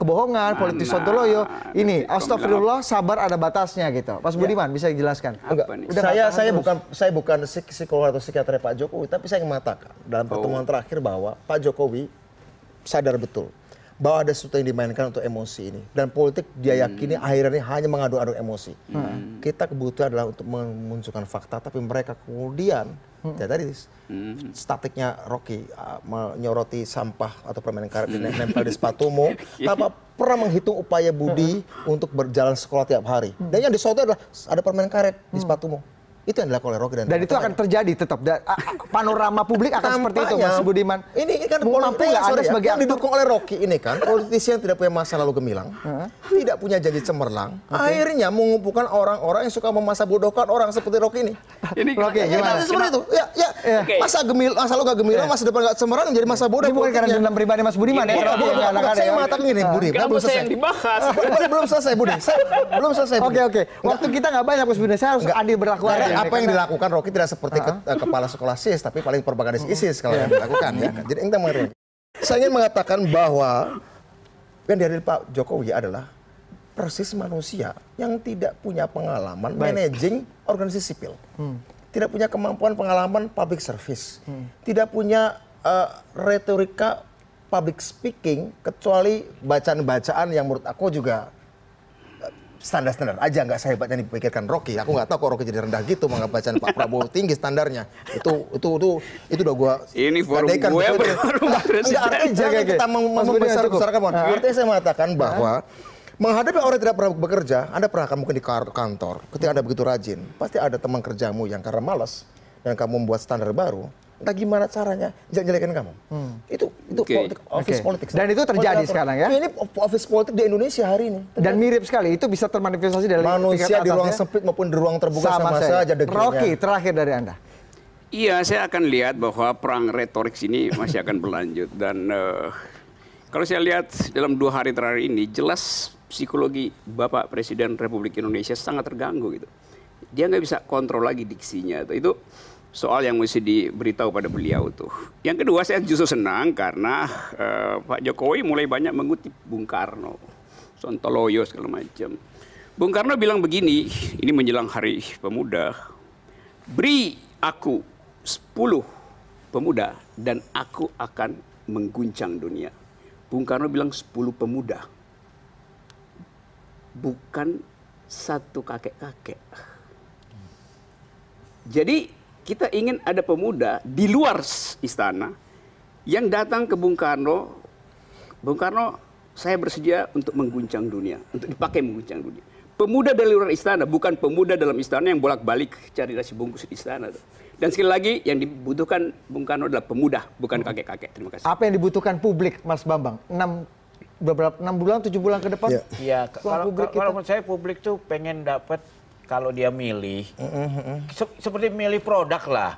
kebohongan, politikus Sontoloyo. Ini, astagfirullah, sabar ada batasnya gitu. Mas Budiman bisa dijelaskan? Saya bukan psikolog atau psikiater Pak Jokowi, tapi saya ingin mengatakan dalam pertemuan terakhir bahwa Pak Jokowi sadar betul bahwa ada sesuatu yang dimainkan untuk emosi ini, dan politik dia yakini akhirnya hanya mengadu-adu emosi. Kita kebutuhan adalah untuk memunculkan fakta, tapi mereka kemudian tadi statiknya Rocky menyoroti sampah atau permen karet nempel di sepatumu tanpa pernah menghitung upaya budi untuk berjalan sekolah tiap hari. Dan yang disoroti adalah ada permen karet di sepatumu. Itu yang dilakukan oleh Rocky Dan itu akan terjadi tetap. Panorama publik akan seperti itu, Mas Budiman. Ini kan mampu nggak Anda sebagai yang didukung oleh Rocky ini kan, politisi yang tidak punya masa lalu gemilang, tidak punya janji cemerlang, akhirnya mengumpulkan orang-orang yang suka memasa bodohkan orang seperti Rocky ini. Ini Rocky, gimana? Seperti itu. Masa lalu gak gemilang, masa depan gak cemerlang, jadi masa bodoh. Ini bukan karena dendam pribadi Mas Budiman ya? Saya mengatakan gini, Budi, belum selesai. yang dibahas. Belum selesai, Budi. Belum selesai. Oke. Waktu kita nggak banyak, Mas Budiman. Saya harus adil berlaku. Apa yang dilakukan Rocky tidak seperti kepala sekolah SIS, tapi paling propagandis ISIS kalau yang dilakukan ya. Jadi kita mengerti. Saya ingin mengatakan bahwa yang dihadiri Pak Jokowi adalah persis manusia yang tidak punya pengalaman managing organisasi sipil, tidak punya kemampuan pengalaman public service, tidak punya retorika public speaking, kecuali bacaan-bacaan yang menurut aku juga standar-standar aja, nggak sehebat yang dipikirkan Rocky. Aku nggak tahu kok Rocky jadi rendah gitu menganggap bacaan Pak Prabowo tinggi standarnya. Itu udah gua Ini forum gue baru artinya jangan kita membesar-besarkan. Artinya saya mengatakan bahwa menghadapi orang yang tidak pernah bekerja, Anda pernah mungkin di kantor, ketika Anda begitu rajin, pasti ada teman kerjamu yang karena malas dan kamu membuat standar baru. Entah gimana caranya jelek-jelekan kamu. Itu office politics. Dan itu terjadi sekarang ya? Ini office politik di Indonesia hari ini. Dan mirip sekali, itu bisa termanifestasi dari manusia di ruang sempit maupun di ruang terbuka sama saja degilnya. Rocky, terakhir dari Anda. Iya, saya akan lihat bahwa perang retorik ini masih akan berlanjut. Dan kalau saya lihat dalam 2 hari terakhir ini, jelas psikologi Bapak Presiden Republik Indonesia sangat terganggu gitu. Dia nggak bisa kontrol lagi diksinya. Itu soal yang mesti diberitahu pada beliau tuh. Yang kedua, saya justru senang karena Pak Jokowi mulai banyak mengutip Bung Karno, Sontoloyo segala macam. Bung Karno bilang begini, ini menjelang Hari Pemuda, beri aku 10 pemuda dan aku akan mengguncang dunia. Bung Karno bilang 10 pemuda, bukan 1 kakek-kakek. Jadi kita ingin ada pemuda di luar istana yang datang ke Bung Karno. Bung Karno, saya bersedia untuk mengguncang dunia, untuk dipakai mengguncang dunia. Pemuda dari luar istana, bukan pemuda dalam istana yang bolak-balik cari nasi bungkus di istana. Dan sekali lagi, yang dibutuhkan Bung Karno adalah pemuda, bukan kakek-kakek. Terima kasih. Apa yang dibutuhkan publik, Mas Bambang? 6 bulan, 7 bulan ke depan? Iya, kalau menurut saya publik tuh pengen dapat. Kalau dia milih, seperti milih produk lah.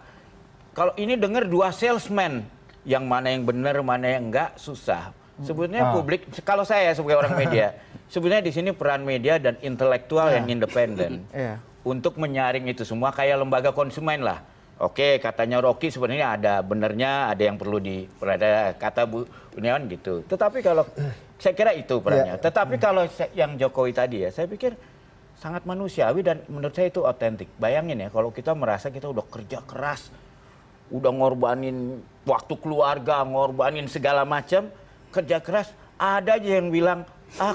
Kalau ini dengar 2 salesman, yang mana yang benar, mana yang enggak, susah. Sebetulnya publik, kalau saya sebagai orang media, sebetulnya di sini peran media dan intelektual yang independen untuk menyaring itu semua kayak lembaga konsumen lah. Oke, katanya Rocky sebenarnya ada benernya, ada yang perlu kata Bu Uniawan gitu. Tetapi kalau saya kira itu perannya. Tetapi kalau yang Jokowi tadi ya, saya pikir sangat manusiawi dan menurut saya itu otentik. Bayangin ya kalau kita merasa kita udah kerja keras, udah ngorbanin waktu keluarga, ngorbanin segala macam, kerja keras, ada aja yang bilang,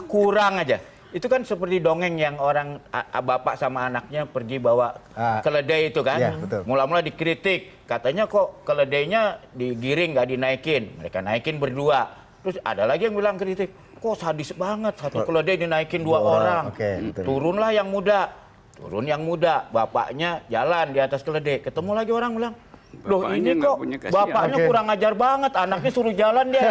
kurang aja. Itu kan seperti dongeng yang orang bapak sama anaknya pergi bawa keledai itu kan. Mula-mula dikritik, katanya kok keledainya digiring nggak dinaikin. Mereka naikin berdua. Terus ada lagi yang bilang kritik, kok sadis banget, satu keledai dinaikin 2 orang. Turunlah yang muda. Turun yang muda, bapaknya jalan di atas keledai. Ketemu lagi orang bilang, loh ini kok bapaknya kurang ajar banget, anaknya suruh jalan dia.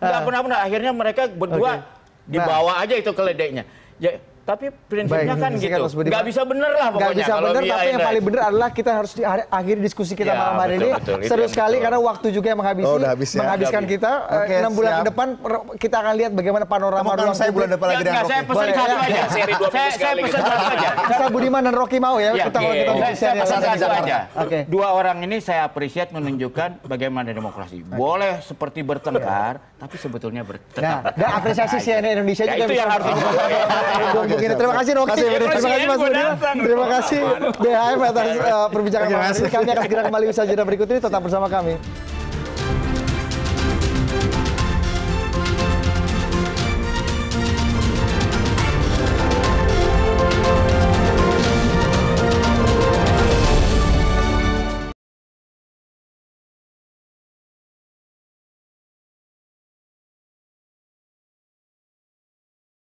Nggak pernah. Akhirnya mereka berdua dibawa aja itu keledainya. Ya, tapi prinsipnya kan gitu. Nggak bisa bener lah pokoknya. Nggak bisa bener, tapi yang paling bener adalah kita harus akhiri diskusi kita malam hari ini. Seru sekali karena waktu juga yang menghabiskan kita. 6 bulan ke depan kita akan lihat bagaimana panorama ruang saya bulan depan lagi dengan Rocky. Saya pesan satu aja. Seri 2 minggu sekali. Saya pesan satu aja. Asal Budiman dan Rocky mau ya. Saya pesan satu aja. 2 orang ini saya appreciate menunjukkan bagaimana demokrasi. Boleh seperti bertengkar, tapi sebetulnya bertengkar. Dan apresiasi CNN Indonesia juga. Itu yang harus dibuka. Terima kasih Rocky, terima kasih Mas Budiman, terima kasih BHM atas perbincangan malam ini. Kami akan segera kembali usaha jeda berikut ini, tetap bersama kami.